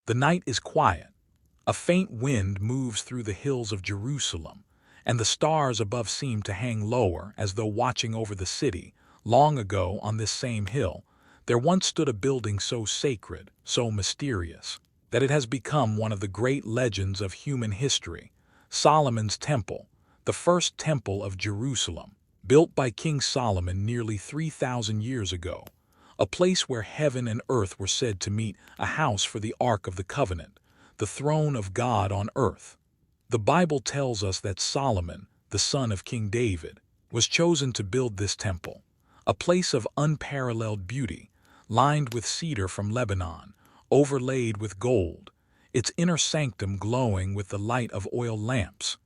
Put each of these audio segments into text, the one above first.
The night is quiet. A faint wind moves through the hills of Jerusalem, and the stars above seem to hang lower as though watching over the city. Long ago, on this same hill, there once stood a building so sacred, so mysterious, that it has become one of the great legends of human history. Solomon's Temple, the first temple of Jerusalem, built by King Solomon nearly 3,000 years ago, a place where heaven and earth were said to meet, a house for the Ark of the Covenant, the throne of God on earth. The Bible tells us that Solomon, the son of King David, was chosen to build this temple, a place of unparalleled beauty, lined with cedar from Lebanon, overlaid with gold, its inner sanctum glowing with the light of oil lamps.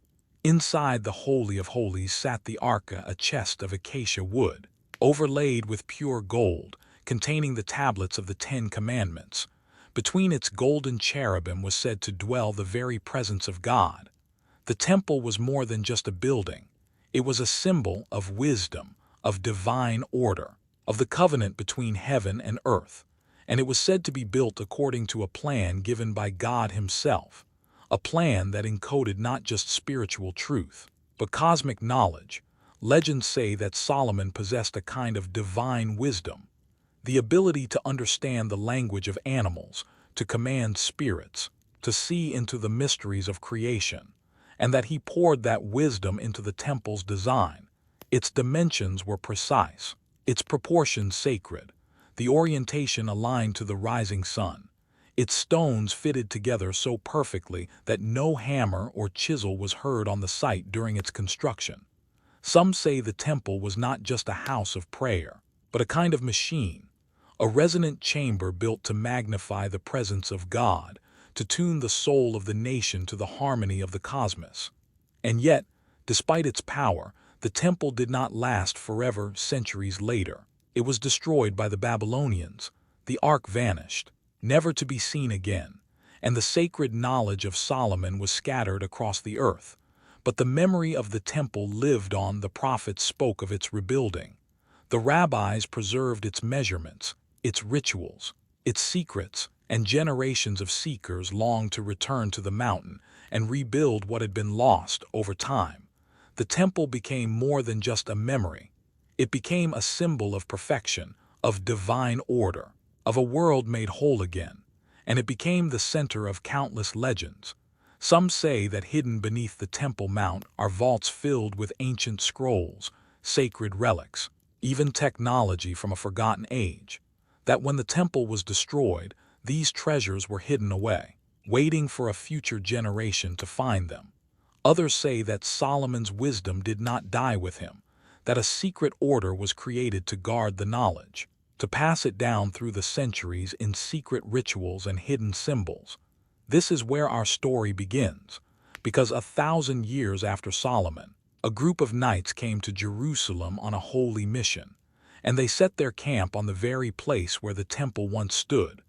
Inside the Holy of Holies sat the Arka, a chest of acacia wood, overlaid with pure gold, containing the tablets of the 10 Commandments. Between its golden cherubim was said to dwell the very presence of God. The temple was more than just a building. It was a symbol of wisdom, of divine order, of the covenant between heaven and earth, and it was said to be built according to a plan given by God Himself, a plan that encoded not just spiritual truth, but cosmic knowledge. Legends say that Solomon possessed a kind of divine wisdom, the ability to understand the language of animals, to command spirits, to see into the mysteries of creation, and that he poured that wisdom into the temple's design. Its dimensions were precise, its proportions sacred, the orientation aligned to the rising sun, its stones fitted together so perfectly that no hammer or chisel was heard on the site during its construction. Some say the temple was not just a house of prayer, but a kind of machine, a resonant chamber built to magnify the presence of God, to tune the soul of the nation to the harmony of the cosmos. And yet, despite its power, the temple did not last forever. Centuries later, it was destroyed by the Babylonians. The ark vanished, never to be seen again, and the sacred knowledge of Solomon was scattered across the earth. But the memory of the temple lived on. The prophets spoke of its rebuilding. The rabbis preserved its measurements, its rituals, its secrets, and generations of seekers longed to return to the mountain and rebuild what had been lost over time. The temple became more than just a memory. It became a symbol of perfection, of divine order, of a world made whole again, and it became the center of countless legends. Some say that hidden beneath the Temple Mount are vaults filled with ancient scrolls, sacred relics, even technology from a forgotten age. That when the temple was destroyed, these treasures were hidden away, waiting for a future generation to find them. Others say that Solomon's wisdom did not die with him, that a secret order was created to guard the knowledge, to pass it down through the centuries in secret rituals and hidden symbols. This is where our story begins, because 1,000 years after Solomon, a group of knights came to Jerusalem on a holy mission, and they set their camp on the very place where the temple once stood.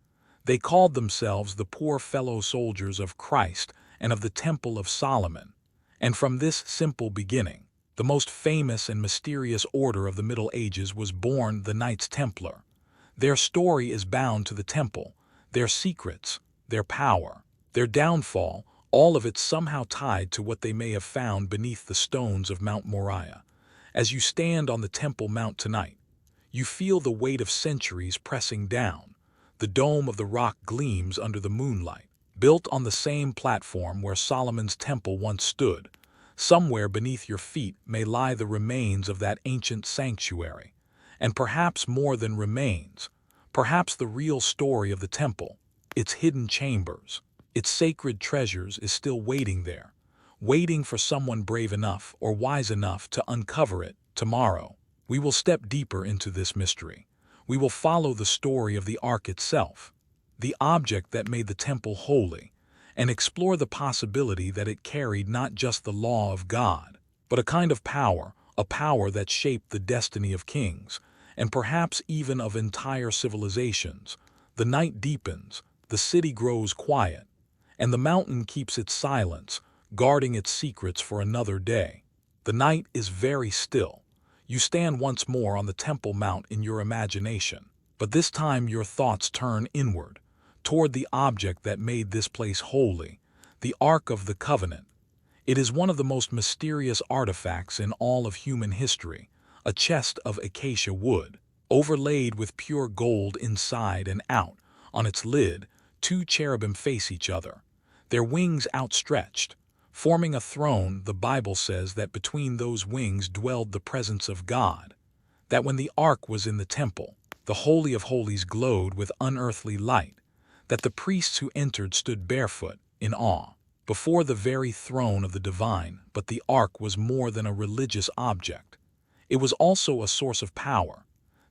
They called themselves the poor fellow soldiers of Christ and of the Temple of Solomon. And from this simple beginning, the most famous and mysterious order of the Middle Ages was born, the Knights Templar. Their story is bound to the temple, their secrets, their power, their downfall, all of it somehow tied to what they may have found beneath the stones of Mount Moriah. As you stand on the Temple Mount tonight, you feel the weight of centuries pressing down. The dome of the rock gleams under the moonlight, built on the same platform where Solomon's temple once stood. Somewhere beneath your feet may lie the remains of that ancient sanctuary, and perhaps more than remains, perhaps the real story of the temple, its hidden chambers, its sacred treasures is still waiting there, waiting for someone brave enough or wise enough to uncover it. Tomorrow, we will step deeper into this mystery. We will follow the story of the ark itself, the object that made the temple holy, and explore the possibility that it carried not just the law of God, but a kind of power, a power that shaped the destiny of kings, and perhaps even of entire civilizations. The night deepens, the city grows quiet, and the mountain keeps its silence, guarding its secrets for another day. The night is very still. You stand once more on the Temple Mount in your imagination, but this time your thoughts turn inward, toward the object that made this place holy, the Ark of the Covenant. It is one of the most mysterious artifacts in all of human history, a chest of acacia wood, overlaid with pure gold inside and out. On its lid, two cherubim face each other, their wings outstretched. Forming a throne, the Bible says that between those wings dwelled the presence of God, that when the ark was in the temple, the Holy of Holies glowed with unearthly light, that the priests who entered stood barefoot, in awe, before the very throne of the divine. But the ark was more than a religious object. It was also a source of power.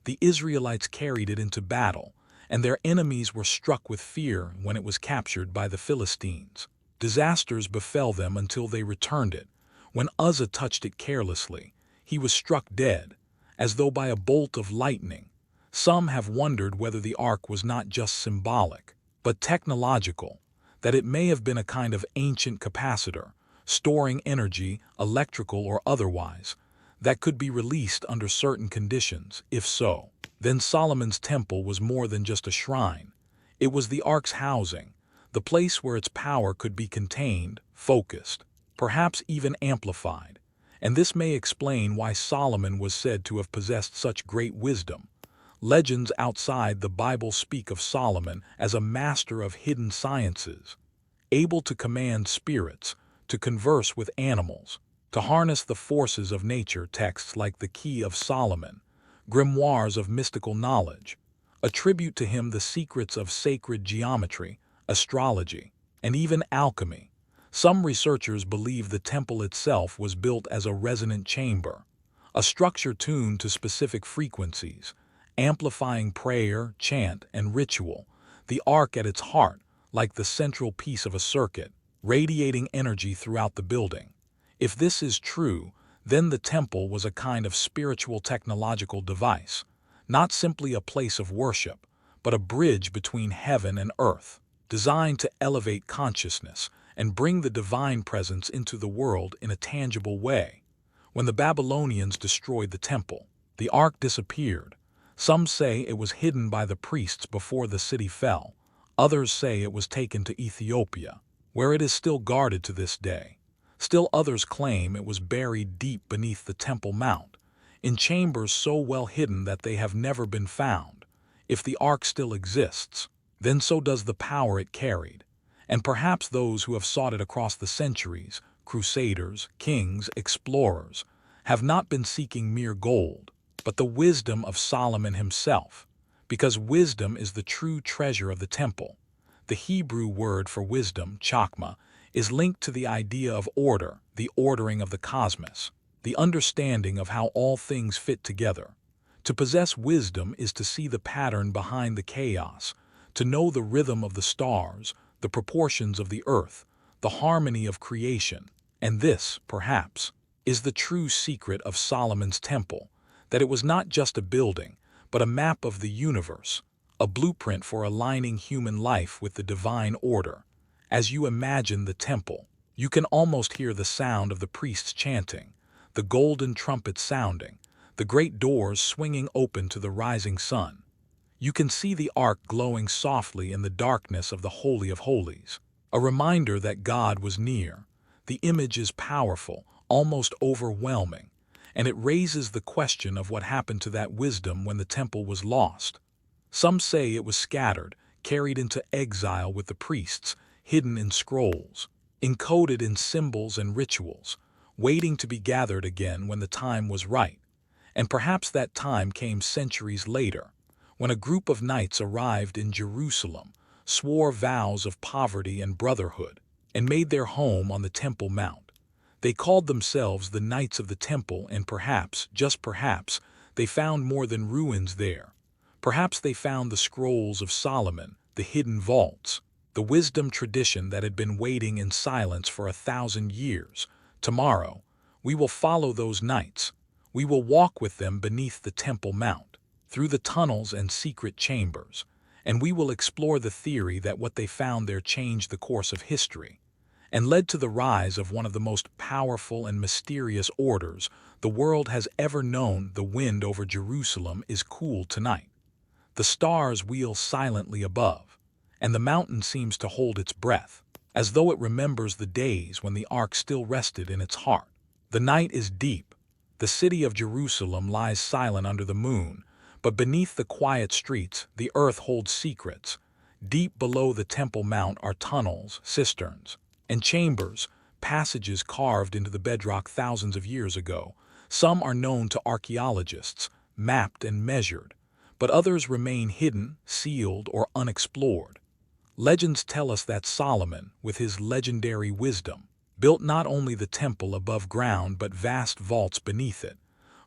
The Israelites carried it into battle, and their enemies were struck with fear when it was captured by the Philistines. Disasters befell them until they returned it. When Uzzah touched it carelessly, he was struck dead, as though by a bolt of lightning. Some have wondered whether the ark was not just symbolic, but technological, that it may have been a kind of ancient capacitor, storing energy, electrical or otherwise, that could be released under certain conditions. If so, then Solomon's temple was more than just a shrine. It was the ark's housing, the place where its power could be contained, focused, perhaps even amplified. And this may explain why Solomon was said to have possessed such great wisdom. Legends outside the Bible speak of Solomon as a master of hidden sciences, able to command spirits, to converse with animals, to harness the forces of nature. Texts like the Key of Solomon, grimoires of mystical knowledge, attribute to him the secrets of sacred geometry, astrology, and even alchemy. Some researchers believe the temple itself was built as a resonant chamber, a structure tuned to specific frequencies, amplifying prayer, chant, and ritual. The ark at its heart, like the central piece of a circuit, radiating energy throughout the building. If this is true, then the temple was a kind of spiritual technological device, not simply a place of worship, but a bridge between heaven and earth, designed to elevate consciousness and bring the divine presence into the world in a tangible way. When the Babylonians destroyed the temple, the ark disappeared. Some say it was hidden by the priests before the city fell. Others say it was taken to Ethiopia, where it is still guarded to this day. Still others claim it was buried deep beneath the Temple Mount, in chambers so well hidden that they have never been found. If the ark still exists, then so does the power it carried, and perhaps those who have sought it across the centuries, crusaders, kings, explorers, have not been seeking mere gold, but the wisdom of Solomon himself, because wisdom is the true treasure of the temple. The Hebrew word for wisdom, chokmah, is linked to the idea of order, the ordering of the cosmos, the understanding of how all things fit together. To possess wisdom is to see the pattern behind the chaos, to know the rhythm of the stars, the proportions of the earth, the harmony of creation. And this, perhaps, is the true secret of Solomon's temple, that it was not just a building, but a map of the universe, a blueprint for aligning human life with the divine order. As you imagine the temple, you can almost hear the sound of the priests chanting, the golden trumpets sounding, the great doors swinging open to the rising sun. You can see the ark glowing softly in the darkness of the Holy of Holies, a reminder that God was near. The image is powerful, almost overwhelming, and it raises the question of what happened to that wisdom when the temple was lost. Some say it was scattered, carried into exile with the priests, hidden in scrolls, encoded in symbols and rituals, waiting to be gathered again when the time was right. And perhaps that time came centuries later, when a group of knights arrived in Jerusalem, swore vows of poverty and brotherhood, and made their home on the Temple Mount. They called themselves the Knights of the Temple, and perhaps, just perhaps, they found more than ruins there. Perhaps they found the scrolls of Solomon, the hidden vaults, the wisdom tradition that had been waiting in silence for 1,000 years. Tomorrow, we will follow those knights. We will walk with them beneath the Temple Mount, through the tunnels and secret chambers, and we will explore the theory that what they found there changed the course of history and led to the rise of one of the most powerful and mysterious orders the world has ever known. The wind over Jerusalem is cool tonight. The stars wheel silently above, and the mountain seems to hold its breath, as though it remembers the days when the ark still rested in its heart. The night is deep. The city of Jerusalem lies silent under the moon, but beneath the quiet streets, the earth holds secrets. Deep below the Temple Mount are tunnels, cisterns, and chambers, passages carved into the bedrock thousands of years ago. Some are known to archaeologists, mapped and measured, but others remain hidden, sealed, or unexplored. Legends tell us that Solomon, with his legendary wisdom, built not only the temple above ground but vast vaults beneath it,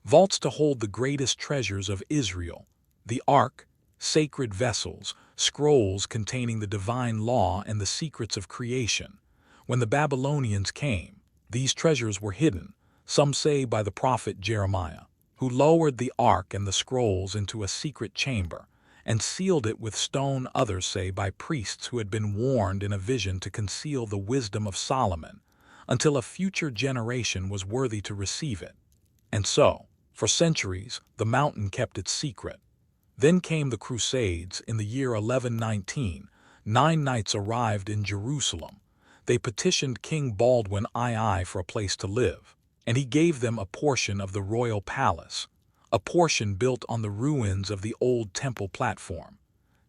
vaults to hold the greatest treasures of Israel, the Ark, sacred vessels, scrolls containing the divine law and the secrets of creation. When the Babylonians came, these treasures were hidden, some say by the prophet Jeremiah, who lowered the Ark and the scrolls into a secret chamber and sealed it with stone. Others say by priests who had been warned in a vision to conceal the wisdom of Solomon until a future generation was worthy to receive it. And so, for centuries, the mountain kept its secret. Then came the Crusades. In the year 1119, 9 knights arrived in Jerusalem. They petitioned King Baldwin II for a place to live, and he gave them a portion of the royal palace, a portion built on the ruins of the old temple platform.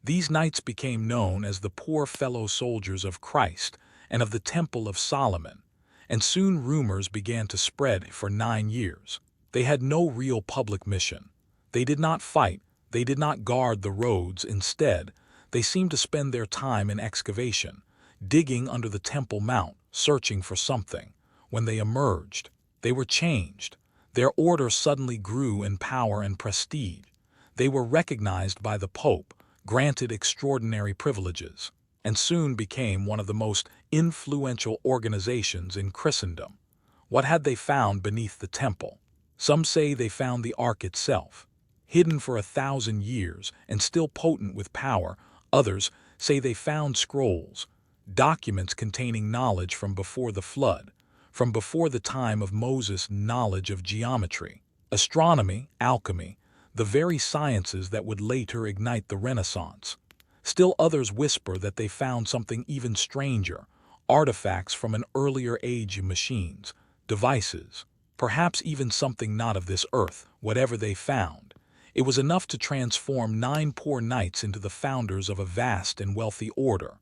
These knights became known as the poor fellow soldiers of Christ and of the Temple of Solomon, and soon rumors began to spread. For 9 years, they had no real public mission. They did not fight, they did not guard the roads. Instead, they seemed to spend their time in excavation, digging under the Temple Mount, searching for something. When they emerged, they were changed. Their order suddenly grew in power and prestige. They were recognized by the Pope, granted extraordinary privileges, and soon became one of the most influential organizations in Christendom. What had they found beneath the temple? Some say they found the Ark itself, hidden for 1,000 years and still potent with power. Others say they found scrolls, documents containing knowledge from before the flood, from before the time of Moses, knowledge of geometry, astronomy, alchemy, the very sciences that would later ignite the Renaissance. Still others whisper that they found something even stranger, artifacts from an earlier age, machines, devices, perhaps even something not of this earth. Whatever they found, it was enough to transform 9 poor knights into the founders of a vast and wealthy order.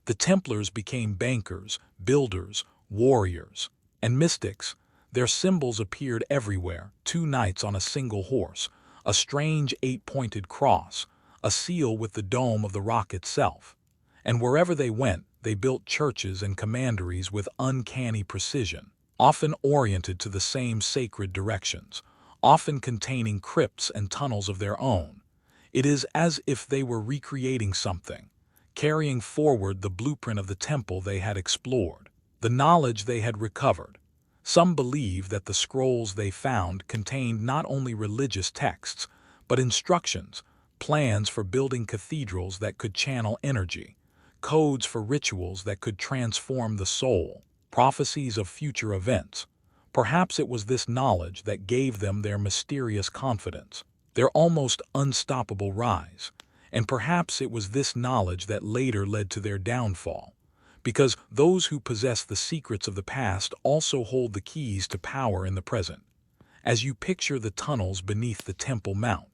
The Templars became bankers, builders, warriors, and mystics. Their symbols appeared everywhere: 2 knights on a single horse, a strange 8-pointed cross, a seal with the dome of the rock itself. And wherever they went, they built churches and commanderies with uncanny precision, often oriented to the same sacred directions, often containing crypts and tunnels of their own. It is as if they were recreating something, carrying forward the blueprint of the temple they had explored, the knowledge they had recovered. Some believe that the scrolls they found contained not only religious texts, but instructions, plans for building cathedrals that could channel energy, codes for rituals that could transform the soul, prophecies of future events. Perhaps it was this knowledge that gave them their mysterious confidence, their almost unstoppable rise. And perhaps it was this knowledge that later led to their downfall, because those who possess the secrets of the past also hold the keys to power in the present. As you picture the tunnels beneath the Temple Mount,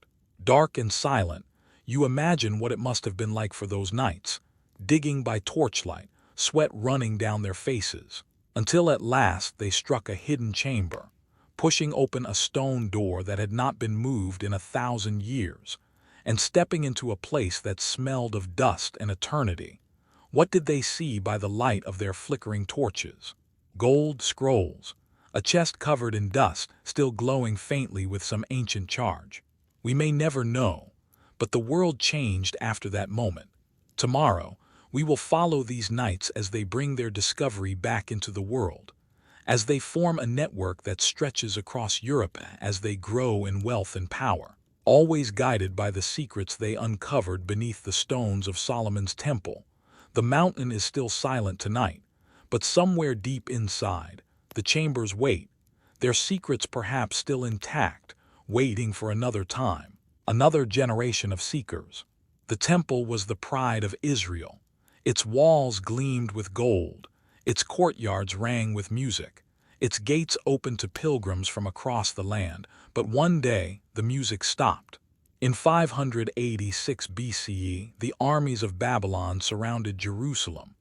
dark and silent, you imagine what it must have been like for those knights, digging by torchlight, sweat running down their faces, until at last they struck a hidden chamber, pushing open a stone door that had not been moved in 1,000 years, and stepping into a place that smelled of dust and eternity. What did they see by the light of their flickering torches? Gold scrolls, a chest covered in dust, still glowing faintly with some ancient charge. We may never know, but the world changed after that moment. Tomorrow, we will follow these knights as they bring their discovery back into the world, as they form a network that stretches across Europe, as they grow in wealth and power, always guided by the secrets they uncovered beneath the stones of Solomon's temple. The mountain is still silent tonight, but somewhere deep inside, the chambers wait, their secrets perhaps still intact, waiting for another time, another generation of seekers. The temple was the pride of Israel, Its walls gleamed with gold, its courtyards rang with music, its gates opened to pilgrims from across the land. But one day, the music stopped. In 586 BCE, the armies of Babylon surrounded Jerusalem.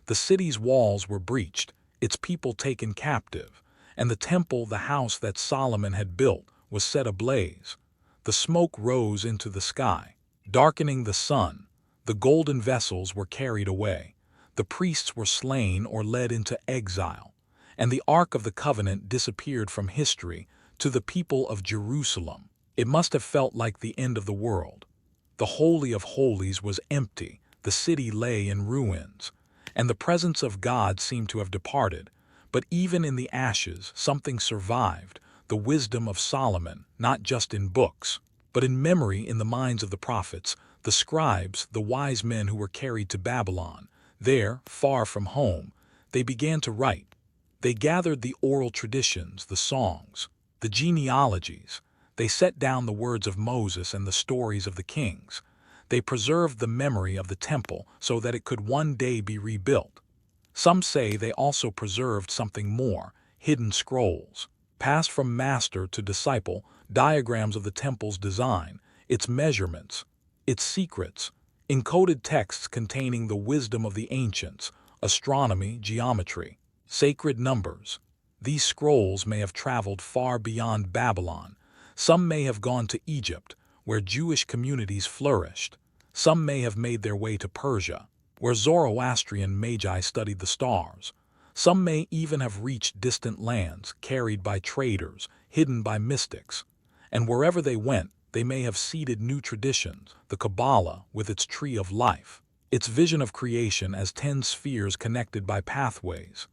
The city's walls were breached, its people taken captive, and the temple, the house that Solomon had built, was set ablaze. The smoke rose into the sky, darkening the sun. The golden vessels were carried away. The priests were slain or led into exile, and the Ark of the Covenant disappeared from history. To the people of Jerusalem, it must have felt like the end of the world. The Holy of Holies was empty, the city lay in ruins, and the presence of God seemed to have departed. But even in the ashes, something survived, the wisdom of Solomon, not just in books, but in memory in the minds of the prophets, the scribes, the wise men who were carried to Babylon. There, far from home, they began to write. They gathered the oral traditions, the songs, the genealogies. They set down the words of Moses and the stories of the kings. They preserved the memory of the temple so that it could one day be rebuilt. Some say they also preserved something more, hidden scrolls, passed from master to disciple, diagrams of the temple's design, its measurements, its secrets, encoded texts containing the wisdom of the ancients, astronomy, geometry, sacred numbers. These scrolls may have traveled far beyond Babylon. Some may have gone to Egypt, where Jewish communities flourished. Some may have made their way to Persia, where Zoroastrian magi studied the stars. Some may even have reached distant lands, carried by traders, hidden by mystics. And wherever they went, they may have seeded new traditions, the Kabbalah with its tree of life, its vision of creation as 10 spheres connected by pathways,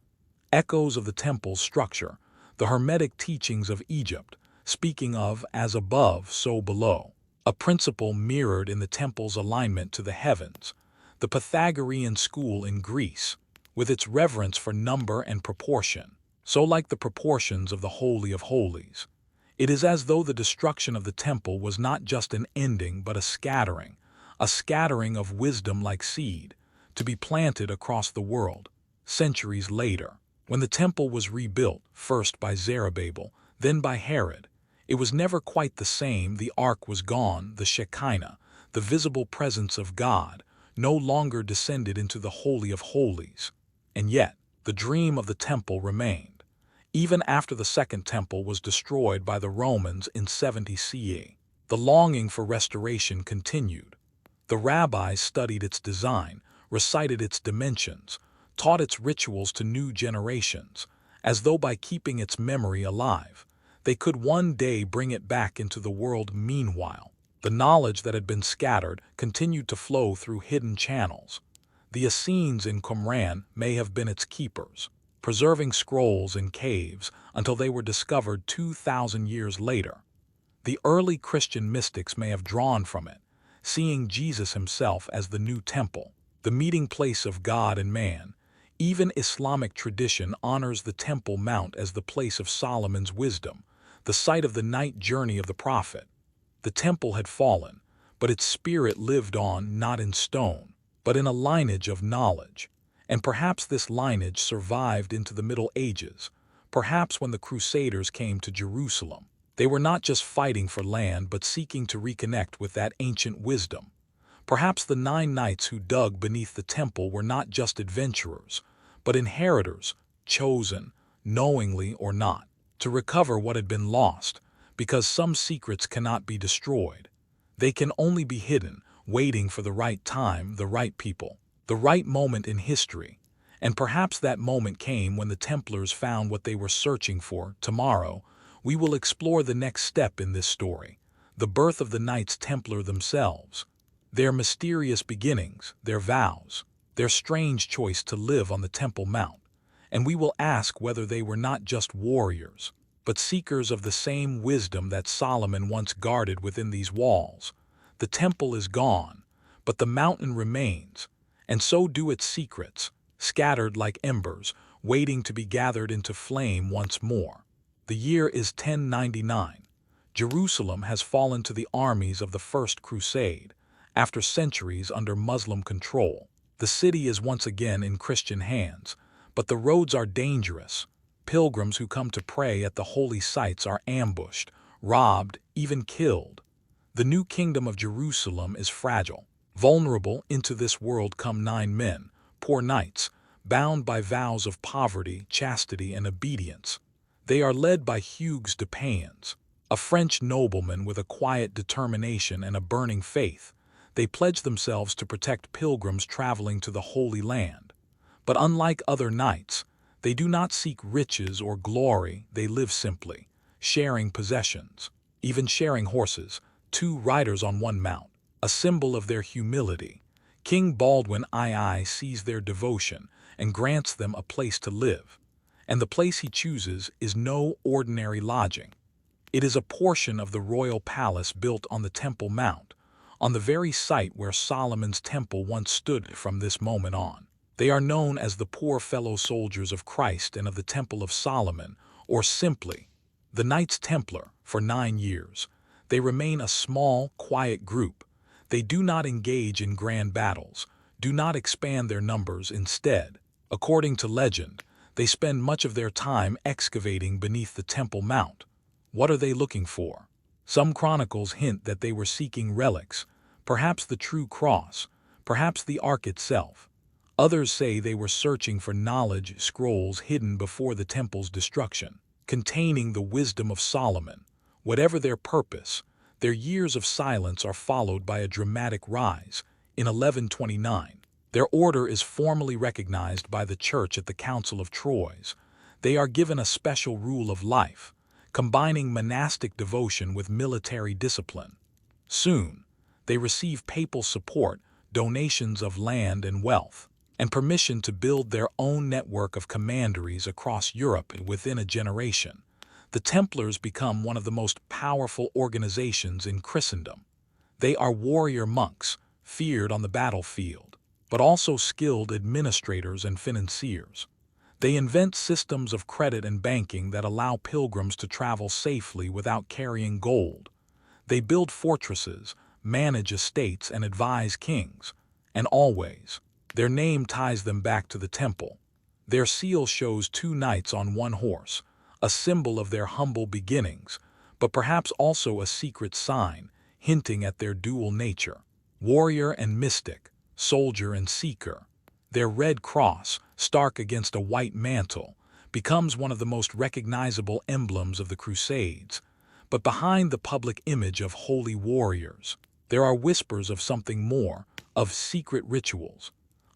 echoes of the temple's structure, the Hermetic teachings of Egypt, speaking of as above, so below, a principle mirrored in the temple's alignment to the heavens, the Pythagorean school in Greece, with its reverence for number and proportion, so like the proportions of the Holy of Holies. It is as though the destruction of the temple was not just an ending but a scattering of wisdom like seed, to be planted across the world. Centuries later, when the temple was rebuilt, first by Zerubbabel, then by Herod, it was never quite the same. The ark was gone, the Shekinah, the visible presence of God, no longer descended into the Holy of Holies. And yet, the dream of the temple remained. Even after the Second Temple was destroyed by the Romans in 70 CE, the longing for restoration continued. The rabbis studied its design, recited its dimensions, taught its rituals to new generations, as though by keeping its memory alive, they could one day bring it back into the world. Meanwhile, the knowledge that had been scattered continued to flow through hidden channels. The Essenes in Qumran may have been its keepers, preserving scrolls in caves until they were discovered 2,000 years later. The early Christian mystics may have drawn from it, seeing Jesus himself as the new temple, the meeting place of God and man. Even Islamic tradition honors the Temple Mount as the place of Solomon's wisdom, the site of the night journey of the prophet. The temple had fallen, but its spirit lived on, not in stone, but in a lineage of knowledge. And perhaps this lineage survived into the Middle Ages. Perhaps when the Crusaders came to Jerusalem, they were not just fighting for land but seeking to reconnect with that ancient wisdom. Perhaps the 9 knights who dug beneath the temple were not just adventurers, but inheritors, chosen, knowingly or not, to recover what had been lost, because some secrets cannot be destroyed. They can only be hidden, waiting for the right time, the right people, the right moment in history. And perhaps that moment came when the Templars found what they were searching for. Tomorrow, we will explore the next step in this story, the birth of the Knights Templar themselves, their mysterious beginnings, their vows, their strange choice to live on the Temple Mount. And we will ask whether they were not just warriors, but seekers of the same wisdom that Solomon once guarded within these walls. The temple is gone, but the mountain remains, and so do its secrets, scattered like embers, waiting to be gathered into flame once more. The year is 1099. Jerusalem has fallen to the armies of the First Crusade, after centuries under Muslim control. The city is once again in Christian hands, but the roads are dangerous. Pilgrims who come to pray at the holy sites are ambushed, robbed, even killed. The new kingdom of Jerusalem is fragile. Vulnerable into this world come 9 men, poor knights, bound by vows of poverty, chastity, and obedience. They are led by Hugues de Payens, a French nobleman with a quiet determination and a burning faith. They pledge themselves to protect pilgrims traveling to the Holy Land. But unlike other knights, they do not seek riches or glory, they live simply, sharing possessions, even sharing horses, 2 riders on 1 mount, a symbol of their humility. King Baldwin II sees their devotion and grants them a place to live. And the place he chooses is no ordinary lodging. It is a portion of the royal palace built on the Temple Mount, on the very site where Solomon's temple once stood. From this moment on, they are known as the poor fellow soldiers of Christ and of the Temple of Solomon, or simply, the Knights Templar. For 9 years, they remain a small, quiet group. They do not engage in grand battles, do not expand their numbers. Instead, according to legend, they spend much of their time excavating beneath the Temple Mount. What are they looking for? Some chronicles hint that they were seeking relics, perhaps the true cross, perhaps the Ark itself. Others say they were searching for knowledge scrolls hidden before the temple's destruction, containing the wisdom of Solomon. Whatever their purpose, their years of silence are followed by a dramatic rise. In 1129, their order is formally recognized by the Church at the Council of Troyes. They are given a special rule of life, combining monastic devotion with military discipline. Soon, they receive papal support, donations of land and wealth, and permission to build their own network of commanderies across Europe within a generation. The Templars become one of the most powerful organizations in Christendom. They are warrior monks, feared on the battlefield, but also skilled administrators and financiers. They invent systems of credit and banking that allow pilgrims to travel safely without carrying gold. They build fortresses, manage estates, and advise kings. And always, their name ties them back to the temple. Their seal shows 2 knights on 1 horse, a symbol of their humble beginnings, but perhaps also a secret sign, hinting at their dual nature, warrior and mystic, soldier and seeker. Their red cross, stark against a white mantle, becomes one of the most recognizable emblems of the Crusades. But behind the public image of holy warriors, there are whispers of something more, of secret rituals,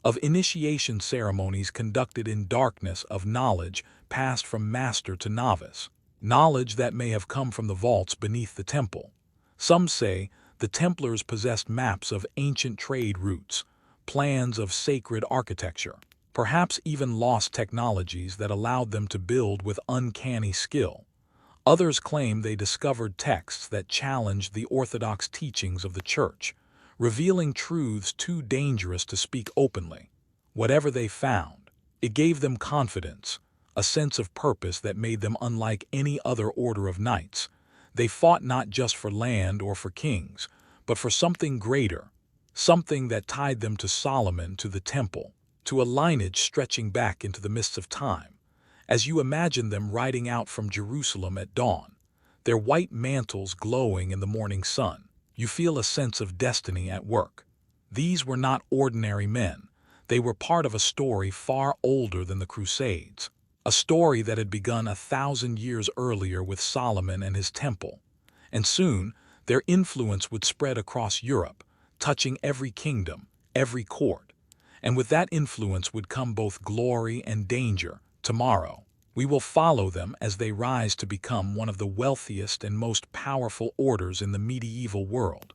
of initiation ceremonies conducted in darkness, of knowledge passed from master to novice, knowledge that may have come from the vaults beneath the temple. Some say the Templars possessed maps of ancient trade routes, plans of sacred architecture, perhaps even lost technologies that allowed them to build with uncanny skill. Others claim they discovered texts that challenged the orthodox teachings of the Church, revealing truths too dangerous to speak openly. Whatever they found, it gave them confidence, a sense of purpose that made them unlike any other order of knights. They fought not just for land or for kings, but for something greater, something that tied them to Solomon, to the temple, to a lineage stretching back into the mists of time. As you imagine them riding out from Jerusalem at dawn, their white mantles glowing in the morning sun, you feel a sense of destiny at work. These were not ordinary men. They were part of a story far older than the Crusades, a story that had begun 1,000 years earlier with Solomon and his temple. And soon, their influence would spread across Europe, touching every kingdom, every court. And with that influence would come both glory and danger. Tomorrow, we will follow them as they rise to become one of the wealthiest and most powerful orders in the medieval world.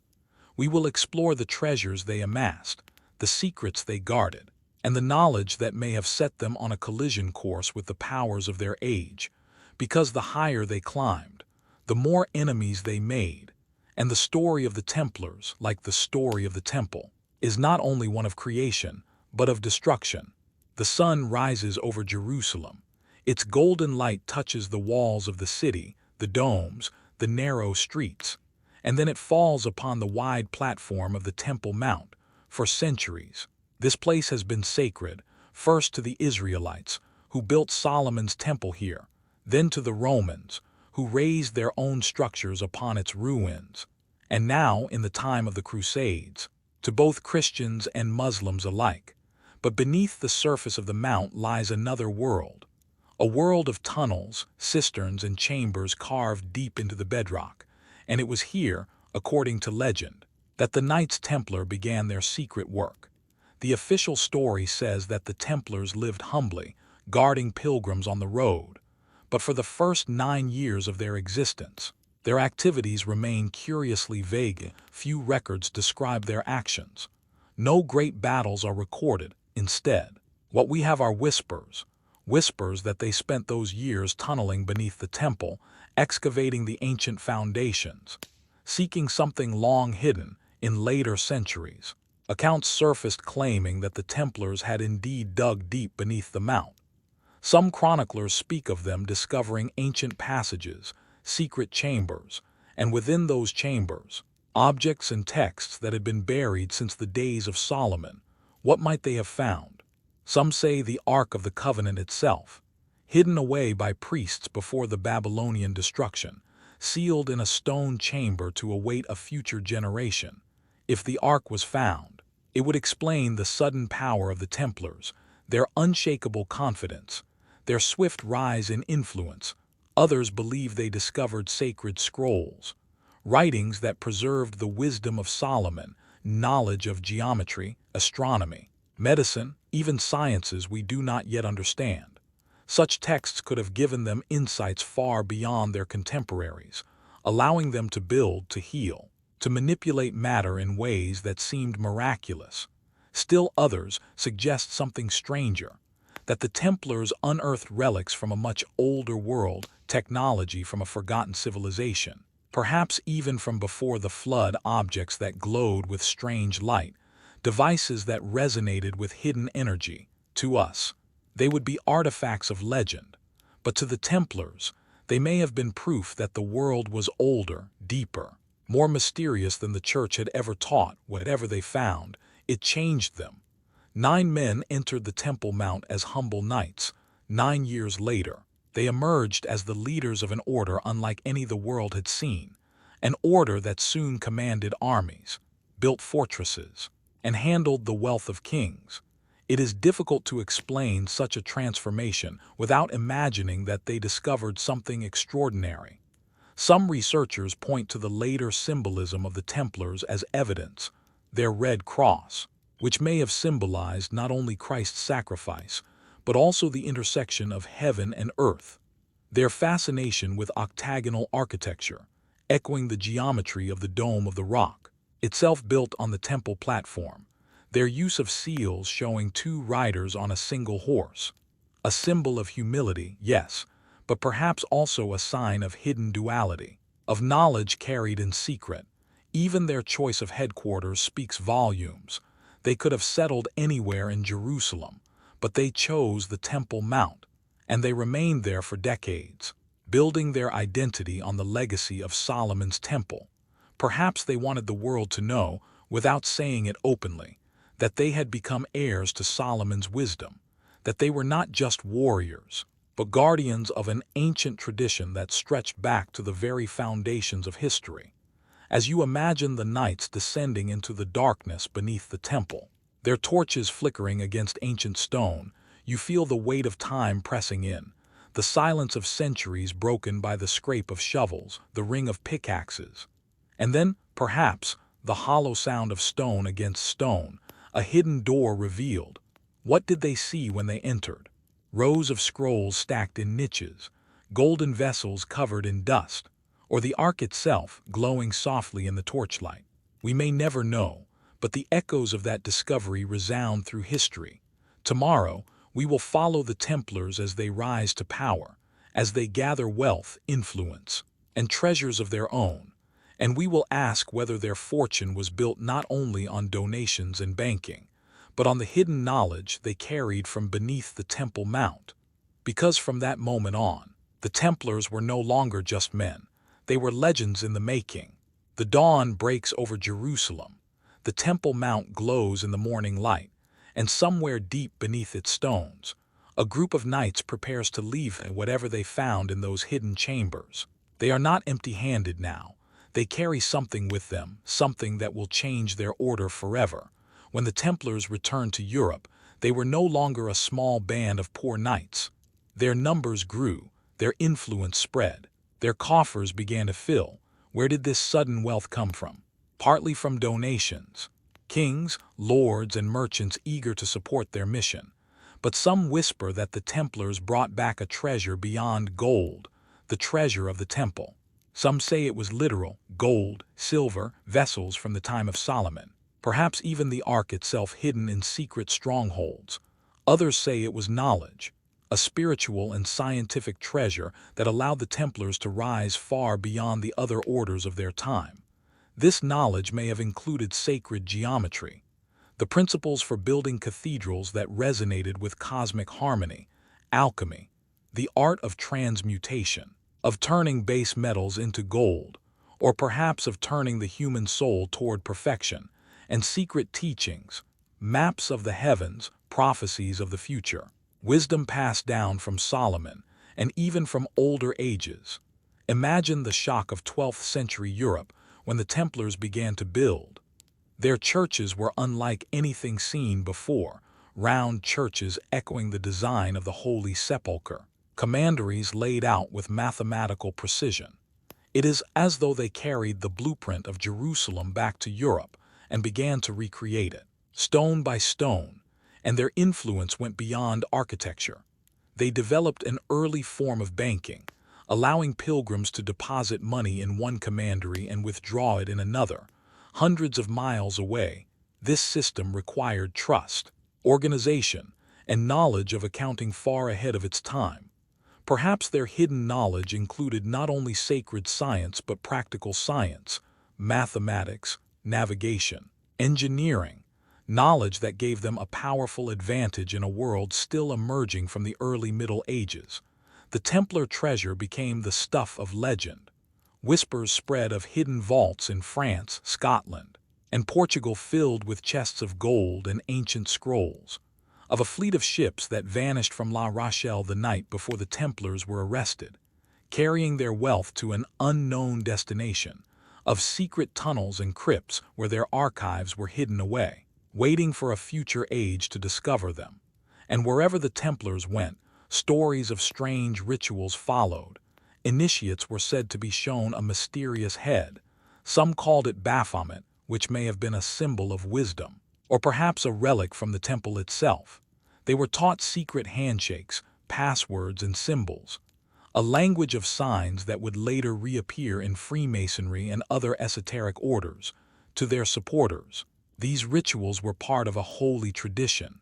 We will explore the treasures they amassed, the secrets they guarded, and the knowledge that may have set them on a collision course with the powers of their age. Because the higher they climbed, the more enemies they made. And the story of the Templars, like the story of the temple, is not only one of creation, but of destruction. The sun rises over Jerusalem. Its golden light touches the walls of the city, the domes, the narrow streets, and then it falls upon the wide platform of the Temple Mount. For centuries, This place has been sacred, first to the Israelites, who built Solomon's temple here, then to the Romans, who raised their own structures upon its ruins, and now, in the time of the Crusades, to both Christians and Muslims alike. But beneath the surface of the mount lies another world, a world of tunnels, cisterns, and chambers carved deep into the bedrock, and it was here, according to legend, that the Knights Templar began their secret work. The official story says that the Templars lived humbly, guarding pilgrims on the road, but for the first 9 years of their existence, their activities remain curiously vague. Few records describe their actions. No great battles are recorded. Instead, what we have are whispers that they spent those years tunneling beneath the temple, excavating the ancient foundations, seeking something long hidden in later centuries. Accounts surfaced claiming that the Templars had indeed dug deep beneath the mount. Some chroniclers speak of them discovering ancient passages, secret chambers, and within those chambers, objects and texts that had been buried since the days of Solomon. What might they have found? Some say the Ark of the Covenant itself, hidden away by priests before the Babylonian destruction, sealed in a stone chamber to await a future generation. If the Ark was found, it would explain the sudden power of the Templars, their unshakable confidence, their swift rise in influence. Others believe they discovered sacred scrolls, writings that preserved the wisdom of Solomon, knowledge of geometry, astronomy, medicine, even sciences we do not yet understand. Such texts could have given them insights far beyond their contemporaries, allowing them to build, to heal, to manipulate matter in ways that seemed miraculous. Still others suggest something stranger, that the Templars unearthed relics from a much older world, technology from a forgotten civilization, perhaps even from before the flood, objects that glowed with strange light, devices that resonated with hidden energy. To us, they would be artifacts of legend, but to the Templars, they may have been proof that the world was older, deeper, more mysterious than the Church had ever taught. Whatever they found, it changed them. 9 men entered the Temple Mount as humble knights. 9 years later, they emerged as the leaders of an order unlike any the world had seen, an order that soon commanded armies, built fortresses, and handled the wealth of kings. It is difficult to explain such a transformation without imagining that they discovered something extraordinary. Some researchers point to the later symbolism of the Templars as evidence, their red cross, which may have symbolized not only Christ's sacrifice, but also the intersection of heaven and earth. Their fascination with octagonal architecture, echoing the geometry of the Dome of the Rock, itself built on the temple platform. Their use of seals showing 2 riders on a single horse, a symbol of humility, yes, but perhaps also a sign of hidden duality, of knowledge carried in secret. Even their choice of headquarters speaks volumes. They could have settled anywhere in Jerusalem, but they chose the Temple Mount, and they remained there for decades, building their identity on the legacy of Solomon's temple. Perhaps they wanted the world to know, without saying it openly, that they had become heirs to Solomon's wisdom, that they were not just warriors, but guardians of an ancient tradition that stretched back to the very foundations of history. As you imagine the knights descending into the darkness beneath the temple, their torches flickering against ancient stone, you feel the weight of time pressing in, the silence of centuries broken by the scrape of shovels, the ring of pickaxes, and then, perhaps, the hollow sound of stone against stone, a hidden door revealed. What did they see when they entered? Rows of scrolls stacked in niches, golden vessels covered in dust, or the ark itself glowing softly in the torchlight? We may never know, but the echoes of that discovery resound through history. Tomorrow, we will follow the Templars as they rise to power, as they gather wealth, influence, and treasures of their own, and we will ask whether their fortune was built not only on donations and banking, but on the hidden knowledge they carried from beneath the Temple Mount. Because from that moment on, the Templars were no longer just men. They were legends in the making. The dawn breaks over Jerusalem. The Temple Mount glows in the morning light, and somewhere deep beneath its stones, a group of knights prepares to leave whatever they found in those hidden chambers. They are not empty-handed now. They carry something with them, something that will change their order forever. When the Templars returned to Europe, they were no longer a small band of poor knights. Their numbers grew, their influence spread, their coffers began to fill. Where did this sudden wealth come from? Partly from donations. Kings, lords, and merchants eager to support their mission. But some whisper that the Templars brought back a treasure beyond gold, the treasure of the temple. Some say it was literal, gold, silver, vessels from the time of Solomon, perhaps even the ark itself hidden in secret strongholds. Others say it was knowledge, a spiritual and scientific treasure that allowed the Templars to rise far beyond the other orders of their time. This knowledge may have included sacred geometry, the principles for building cathedrals that resonated with cosmic harmony, alchemy, the art of transmutation, of turning base metals into gold, or perhaps of turning the human soul toward perfection, and secret teachings, maps of the heavens, prophecies of the future, wisdom passed down from Solomon, and even from older ages. Imagine the shock of 12th century Europe when the Templars began to build. Their churches were unlike anything seen before, round churches echoing the design of the Holy Sepulchre, commanderies laid out with mathematical precision. It is as though they carried the blueprint of Jerusalem back to Europe and began to recreate it, stone by stone, and their influence went beyond architecture. They developed an early form of banking, allowing pilgrims to deposit money in one commandery and withdraw it in another, hundreds of miles away. This system required trust, organization, and knowledge of accounting far ahead of its time. Perhaps their hidden knowledge included not only sacred science but practical science, mathematics, navigation, engineering, knowledge that gave them a powerful advantage in a world still emerging from the early Middle Ages. The Templar treasure became the stuff of legend. Whispers spread of hidden vaults in France, Scotland, and Portugal filled with chests of gold and ancient scrolls, of a fleet of ships that vanished from La Rochelle the night before the Templars were arrested, carrying their wealth to an unknown destination, of secret tunnels and crypts where their archives were hidden away, waiting for a future age to discover them. And wherever the Templars went, stories of strange rituals followed. Initiates were said to be shown a mysterious head. Some called it Baphomet, which may have been a symbol of wisdom, or perhaps a relic from the temple itself. They were taught secret handshakes, passwords, and symbols, a language of signs that would later reappear in Freemasonry and other esoteric orders. To their supporters, these rituals were part of a holy tradition.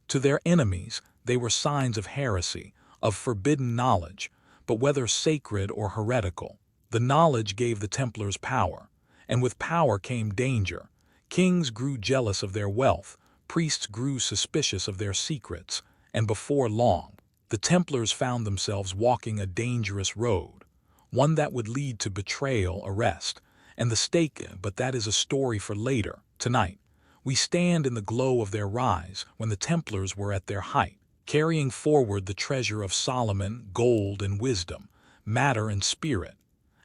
To their enemies, they were signs of heresy, of forbidden knowledge, but whether sacred or heretical, the knowledge gave the Templars power, and with power came danger. Kings grew jealous of their wealth, priests grew suspicious of their secrets, and before long, the Templars found themselves walking a dangerous road, one that would lead to betrayal, arrest, and the stake. But that is a story for later. Tonight, we stand in the glow of their rise when the Templars were at their height, carrying forward the treasure of Solomon, gold and wisdom, matter and spirit,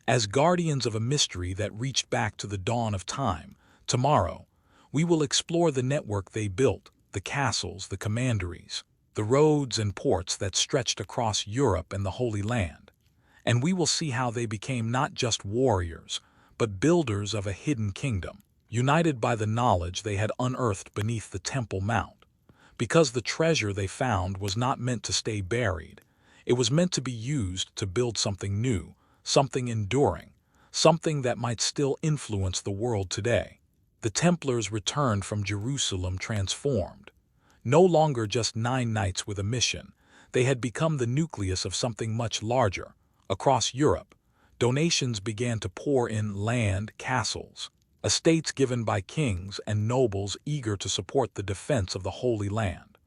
as guardians of a mystery that reached back to the dawn of time. Tomorrow, we will explore the network they built, the castles, the commanderies, the roads and ports that stretched across Europe and the Holy Land. And we will see how they became not just warriors, but builders of a hidden kingdom, united by the knowledge they had unearthed beneath the Temple Mount. Because the treasure they found was not meant to stay buried, it was meant to be used to build something new, something enduring, something that might still influence the world today. The Templars returned from Jerusalem transformed. No longer just 9 knights with a mission, they had become the nucleus of something much larger. Across Europe, donations began to pour in: land, castles, estates given by kings and nobles eager to support the defense of the Holy Land.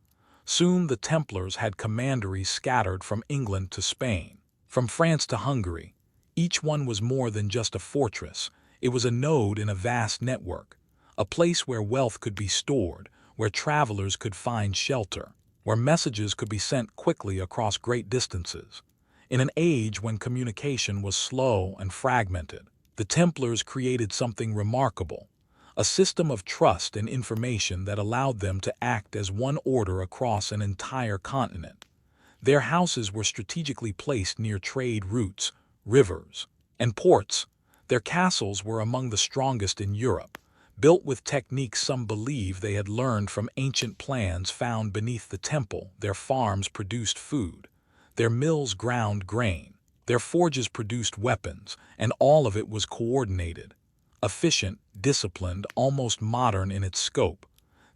Soon the Templars had commanderies scattered from England to Spain, from France to Hungary. Each one was more than just a fortress. It was a node in a vast network, a place where wealth could be stored, where travelers could find shelter, where messages could be sent quickly across great distances. In an age when communication was slow and fragmented, the Templars created something remarkable, a system of trust and information that allowed them to act as one order across an entire continent. Their houses were strategically placed near trade routes, rivers, and ports. Their castles were among the strongest in Europe, built with techniques some believe they had learned from ancient plans found beneath the temple. Their farms produced food, their mills ground grain, their forges produced weapons, and all of it was coordinated, efficient, disciplined, almost modern in its scope.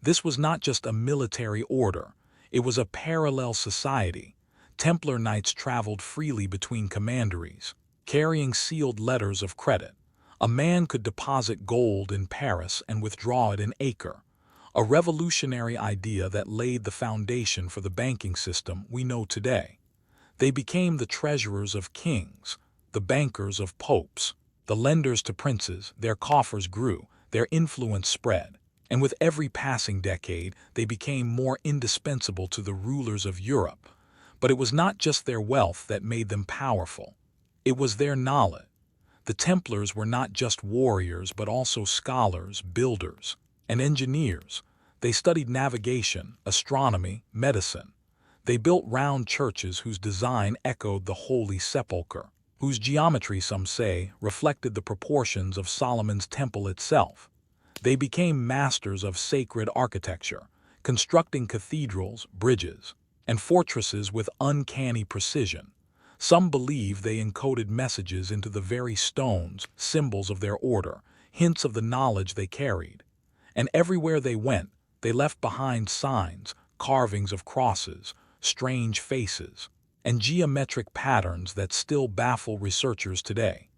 This was not just a military order, it was a parallel society. Templar knights traveled freely between commanderies, carrying sealed letters of credit. A man could deposit gold in Paris and withdraw it in Acre, a revolutionary idea that laid the foundation for the banking system we know today. They became the treasurers of kings, the bankers of popes, the lenders to princes. Their coffers grew, their influence spread, and with every passing decade they became more indispensable to the rulers of Europe. But it was not just their wealth that made them powerful. It was their knowledge. The Templars were not just warriors but also scholars, builders, and engineers. They studied navigation, astronomy, medicine. They built round churches whose design echoed the Holy Sepulchre, whose geometry, some say, reflected the proportions of Solomon's temple itself. They became masters of sacred architecture, constructing cathedrals, bridges, and fortresses with uncanny precision. Some believe they encoded messages into the very stones, symbols of their order, hints of the knowledge they carried. And everywhere they went, they left behind signs, carvings of crosses, strange faces, and geometric patterns that still baffle researchers today.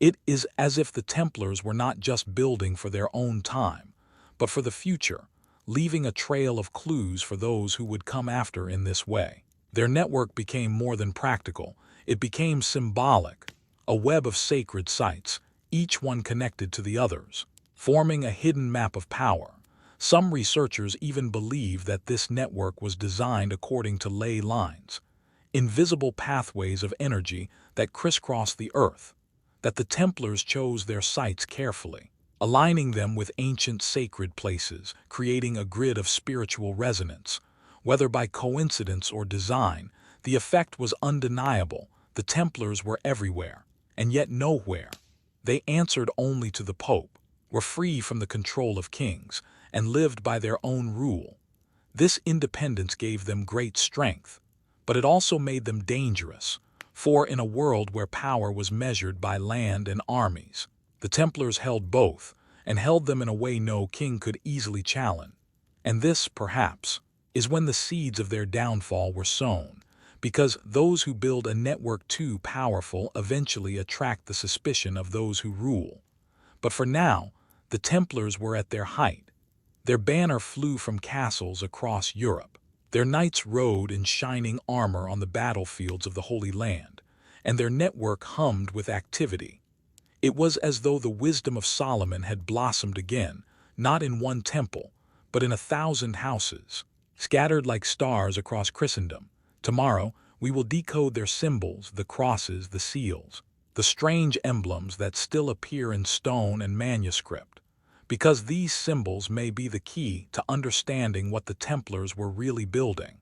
It is as if the Templars were not just building for their own time, but for the future, leaving a trail of clues for those who would come after in this way. Their network became more than practical, it became symbolic, a web of sacred sites, each one connected to the others, forming a hidden map of power. Some researchers even believe that this network was designed according to ley lines, invisible pathways of energy that crisscross the earth, that the Templars chose their sites carefully, aligning them with ancient sacred places, creating a grid of spiritual resonance. Whether by coincidence or design, the effect was undeniable. The Templars were everywhere, and yet nowhere. They answered only to the Pope, were free from the control of kings, and lived by their own rule. This independence gave them great strength, but it also made them dangerous, for in a world where power was measured by land and armies, the Templars held both, and held them in a way no king could easily challenge. And this, perhaps, is when the seeds of their downfall were sown, because those who build a network too powerful eventually attract the suspicion of those who rule. But for now, the Templars were at their height. Their banner flew from castles across Europe. Their knights rode in shining armor on the battlefields of the Holy Land, and their network hummed with activity. It was as though the wisdom of Solomon had blossomed again, not in one temple, but in 1,000 houses, scattered like stars across Christendom. Tomorrow, we will decode their symbols, the crosses, the seals, the strange emblems that still appear in stone and manuscript, because these symbols may be the key to understanding what the Templars were really building,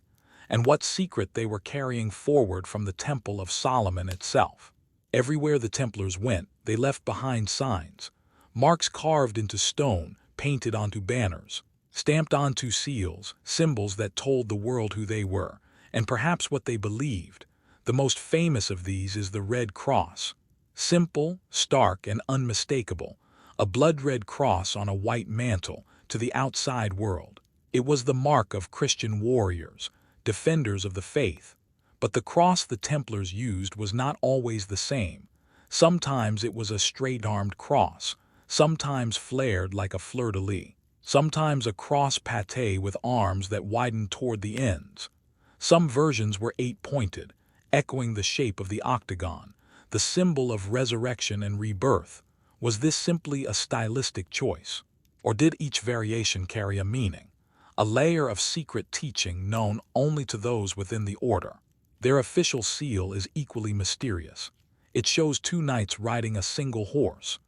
and what secret they were carrying forward from the Temple of Solomon itself. Everywhere the Templars went, they left behind signs, marks carved into stone, painted onto banners, stamped onto seals, symbols that told the world who they were, and perhaps what they believed. The most famous of these is the Red Cross. Simple, stark, and unmistakable, a blood-red cross on a white mantle to the outside world. It was the mark of Christian warriors, defenders of the faith. But the cross the Templars used was not always the same. Sometimes it was a straight-armed cross, sometimes flared like a fleur-de-lis, sometimes a cross pate with arms that widened toward the ends. Some versions were 8-pointed, echoing the shape of the octagon, the symbol of resurrection and rebirth. Was this simply a stylistic choice? Or did each variation carry a meaning? a layer of secret teaching known only to those within the order. Their official seal is equally mysterious. It shows two knights riding a single horse,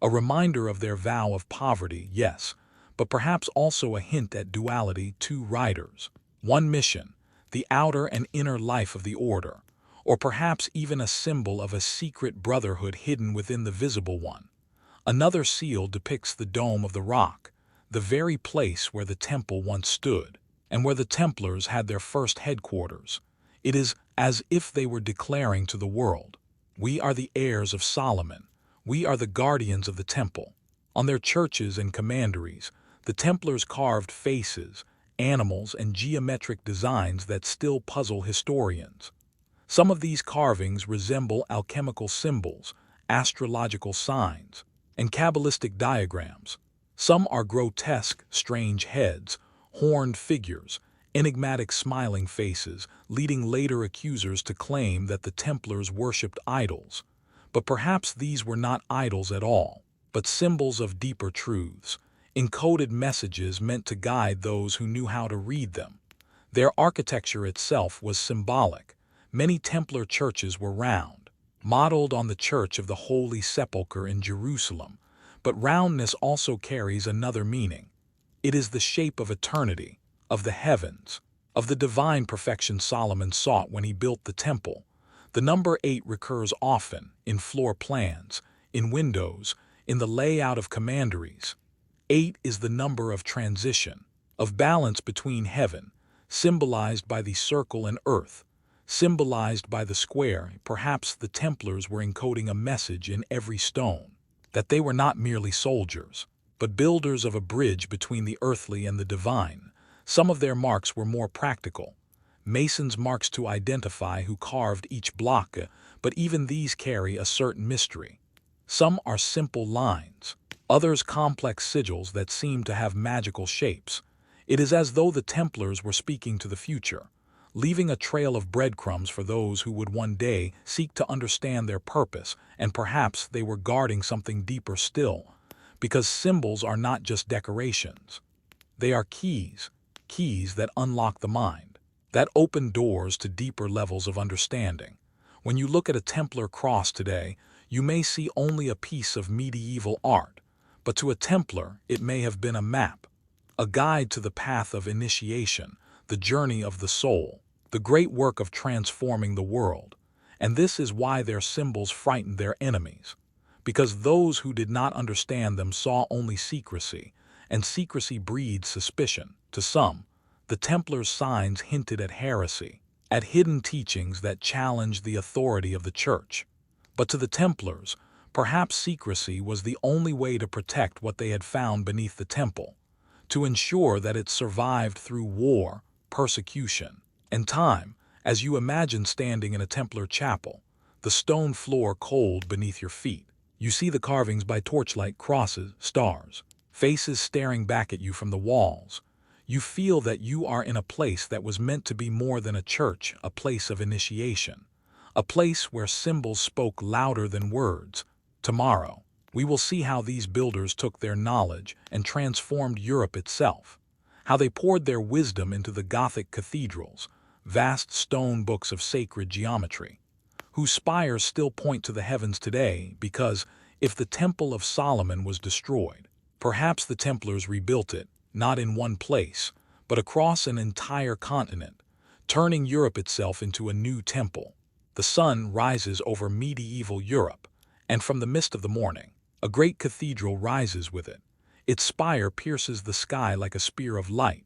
a reminder of their vow of poverty, yes, but perhaps also a hint at duality: two riders, one mission, the outer and inner life of the order, or perhaps even a symbol of a secret brotherhood hidden within the visible one. Another seal depicts the dome of the rock, the very place where the temple once stood, and where the Templars had their first headquarters. It is as if they were declaring to the world, "We are the heirs of Solomon. We are the guardians of the temple." On their churches and commanderies, the Templars carved faces, animals, and geometric designs that still puzzle historians. Some of these carvings resemble alchemical symbols, astrological signs, and Kabbalistic diagrams. Some are grotesque, strange heads, horned figures, enigmatic smiling faces, leading later accusers to claim that the Templars worshipped idols. But perhaps these were not idols at all, but symbols of deeper truths, encoded messages meant to guide those who knew how to read them. Their architecture itself was symbolic. Many Templar churches were round, modeled on the Church of the Holy Sepulchre in Jerusalem, but roundness also carries another meaning. It is the shape of eternity, of the heavens, of the divine perfection Solomon sought when he built the temple. The number 8 recurs often in floor plans, in windows, in the layout of commanderies. 8 is the number of transition, of balance between heaven, symbolized by the circle, and earth, symbolized by the square. Perhaps the Templars were encoding a message in every stone, that they were not merely soldiers, but builders of a bridge between the earthly and the divine. Some of their marks were more practical, masons' marks to identify who carved each block, but even these carry a certain mystery. Some are simple lines, others complex sigils that seem to have magical shapes. It is as though the Templars were speaking to the future, leaving a trail of breadcrumbs for those who would one day seek to understand their purpose, and perhaps they were guarding something deeper still, because symbols are not just decorations. They are keys, keys that unlock the mind, that open doors to deeper levels of understanding. When you look at a Templar cross today, you may see only a piece of medieval art, but to a Templar it may have been a map, a guide to the path of initiation, the journey of the soul, the great work of transforming the world. And this is why their symbols frightened their enemies, because those who did not understand them saw only secrecy, and secrecy breeds suspicion. To some, the Templars' signs hinted at heresy, at hidden teachings that challenged the authority of the Church. But to the Templars, perhaps secrecy was the only way to protect what they had found beneath the temple, to ensure that it survived through war, persecution, and time. As you imagine standing in a Templar chapel, the stone floor cold beneath your feet, you see the carvings by torchlight, crosses, stars, faces staring back at you from the walls. You feel that you are in a place that was meant to be more than a church, a place of initiation, a place where symbols spoke louder than words. Tomorrow, we will see how these builders took their knowledge and transformed Europe itself, how they poured their wisdom into the Gothic cathedrals, vast stone books of sacred geometry, whose spires still point to the heavens today, because if the Temple of Solomon was destroyed, perhaps the Templars rebuilt it, not in one place, but across an entire continent, turning Europe itself into a new temple. The sun rises over medieval Europe, and from the mist of the morning, a great cathedral rises with it. Its spire pierces the sky like a spear of light.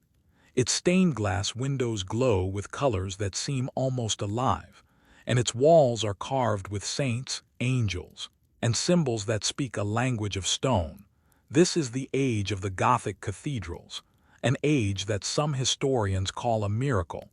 Its stained glass windows glow with colors that seem almost alive, and its walls are carved with saints, angels, and symbols that speak a language of stone. This is the age of the Gothic cathedrals, an age that some historians call a miracle,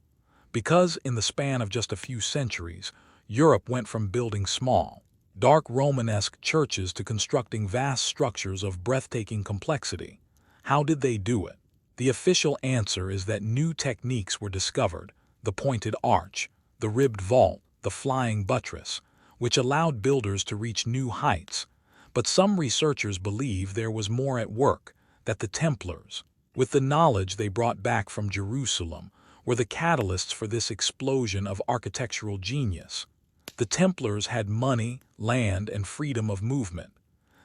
because in the span of just a few centuries, Europe went from building small, dark Romanesque churches to constructing vast structures of breathtaking complexity. How did they do it? The official answer is that new techniques were discovered: the pointed arch, the ribbed vault, the flying buttress, which allowed builders to reach new heights. But some researchers believe there was more at work, that the Templars, with the knowledge they brought back from Jerusalem, were the catalysts for this explosion of architectural genius. The Templars had money, land, and freedom of movement.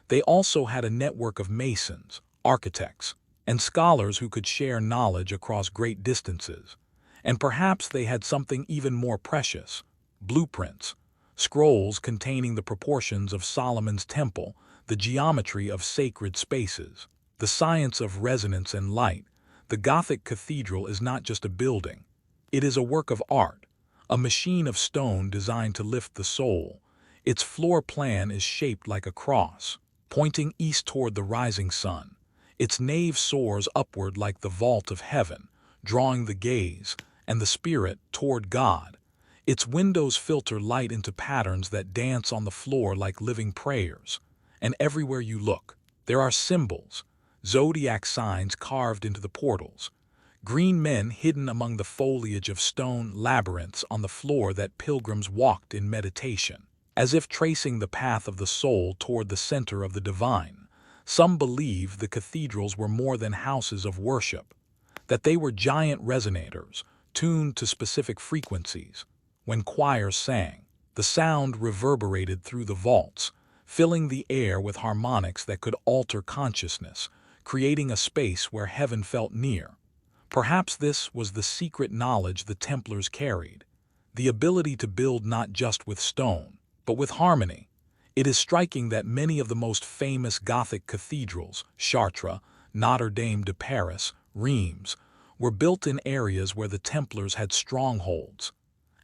They also had a network of masons, architects, and scholars who could share knowledge across great distances. And perhaps they had something even more precious: blueprints, scrolls containing the proportions of Solomon's temple, the geometry of sacred spaces, the science of resonance and light. The Gothic cathedral is not just a building. It is a work of art, a machine of stone designed to lift the soul. Its floor plan is shaped like a cross, pointing east toward the rising sun. Its nave soars upward like the vault of heaven, drawing the gaze and the spirit toward God. Its windows filter light into patterns that dance on the floor like living prayers. And everywhere you look, there are symbols, zodiac signs carved into the portals, green men hidden among the foliage of stone labyrinths on the floor that pilgrims walked in meditation, as if tracing the path of the soul toward the center of the divine. Some believe the cathedrals were more than houses of worship, that they were giant resonators, tuned to specific frequencies. When choirs sang, the sound reverberated through the vaults, filling the air with harmonics that could alter consciousness, creating a space where heaven felt near. Perhaps this was the secret knowledge the Templars carried, the ability to build not just with stone, but with harmony. It is striking that many of the most famous Gothic cathedrals, Chartres, Notre Dame de Paris, Reims, were built in areas where the Templars had strongholds,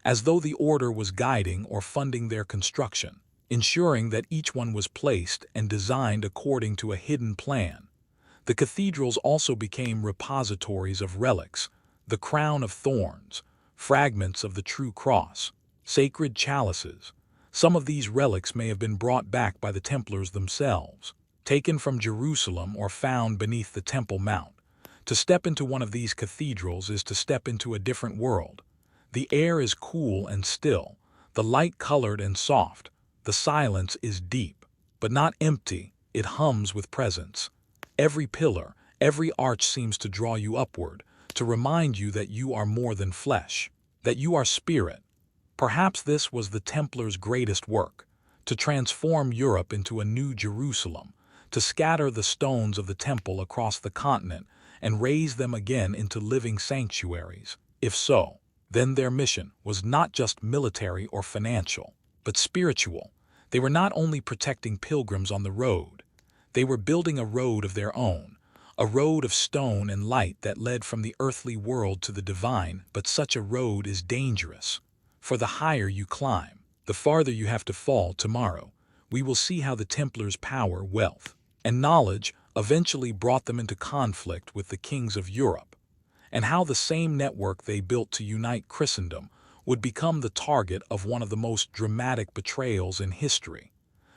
as though the order was guiding or funding their construction, ensuring that each one was placed and designed according to a hidden plan. The cathedrals also became repositories of relics: the crown of thorns, fragments of the true cross, sacred chalices. Some of these relics may have been brought back by the Templars themselves, taken from Jerusalem or found beneath the Temple Mount. To step into one of these cathedrals is to step into a different world. The air is cool and still, the light colored and soft. The silence is deep, but not empty. It hums with presence. Every pillar, every arch seems to draw you upward, to remind you that you are more than flesh, that you are spirit. Perhaps this was the Templars' greatest work: to transform Europe into a new Jerusalem, to scatter the stones of the temple across the continent and raise them again into living sanctuaries. If so, then their mission was not just military or financial, but spiritual. They were not only protecting pilgrims on the road, they were building a road of their own, a road of stone and light that led from the earthly world to the divine. But such a road is dangerous, for the higher you climb, the farther you have to fall. Tomorrow, we will see how the Templars' power, wealth, and knowledge eventually brought them into conflict with the kings of Europe, and how the same network they built to unite Christendom would become the target of one of the most dramatic betrayals in history.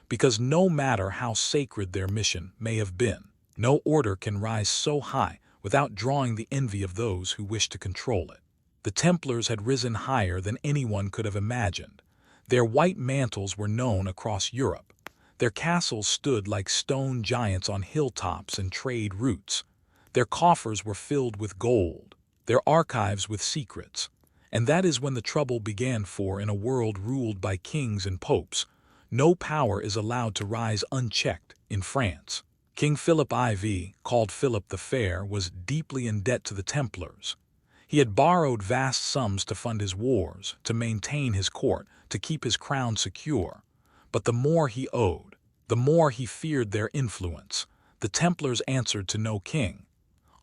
Because no matter how sacred their mission may have been, no order can rise so high without drawing the envy of those who wish to control it. The Templars had risen higher than anyone could have imagined. Their white mantles were known across Europe. Their castles stood like stone giants on hilltops and trade routes. Their coffers were filled with gold, their archives with secrets. And that is when the trouble began, for in a world ruled by kings and popes, no power is allowed to rise unchecked. In France, King Philip IV, called Philip the Fair, was deeply in debt to the Templars. He had borrowed vast sums to fund his wars, to maintain his court, to keep his crown secure. But the more he owed, the more he feared their influence. The Templars answered to no king.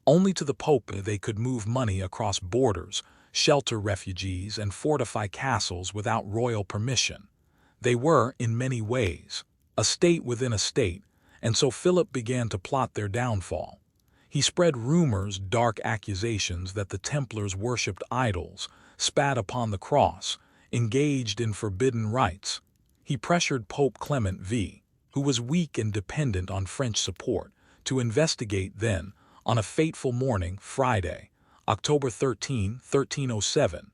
Only to the Pope they could move money across borders, shelter refugees, and fortify castles without royal permission. They were, in many ways, a state within a state, and so Philip began to plot their downfall. He spread rumors, dark accusations that the Templars worshipped idols, spat upon the cross, engaged in forbidden rites. He pressured Pope Clement V, who was weak and dependent on French support, to investigate. Then, on a fateful morning, Friday, October 13, 1307,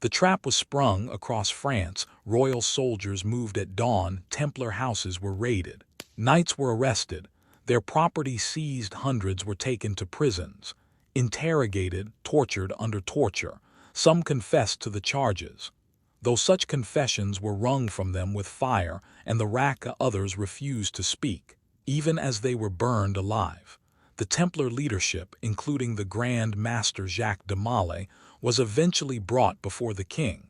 the trap was sprung across France. Royal soldiers moved at dawn. Templar houses were raided. Knights were arrested, their property seized. Hundreds were taken to prisons. interrogated, tortured under torture. Some confessed to the charges, though such confessions were wrung from them with fire and the rack. Others refused to speak, even as they were burned alive. The Templar leadership, including the Grand Master Jacques de Molay, was eventually brought before the king.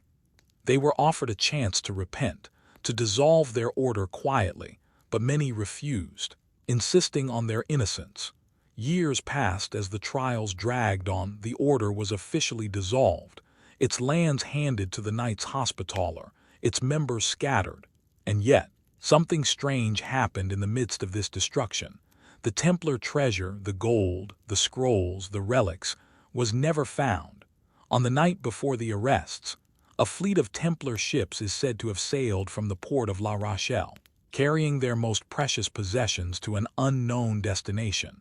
They were offered a chance to repent, to dissolve their order quietly, but many refused, insisting on their innocence. Years passed as the trials dragged on. The order was officially dissolved, its lands handed to the Knights Hospitaller, its members scattered. And yet, something strange happened in the midst of this destruction. The Templar treasure, the gold, the scrolls, the relics, was never found. On the night before the arrests, a fleet of Templar ships is said to have sailed from the port of La Rochelle, carrying their most precious possessions to an unknown destination.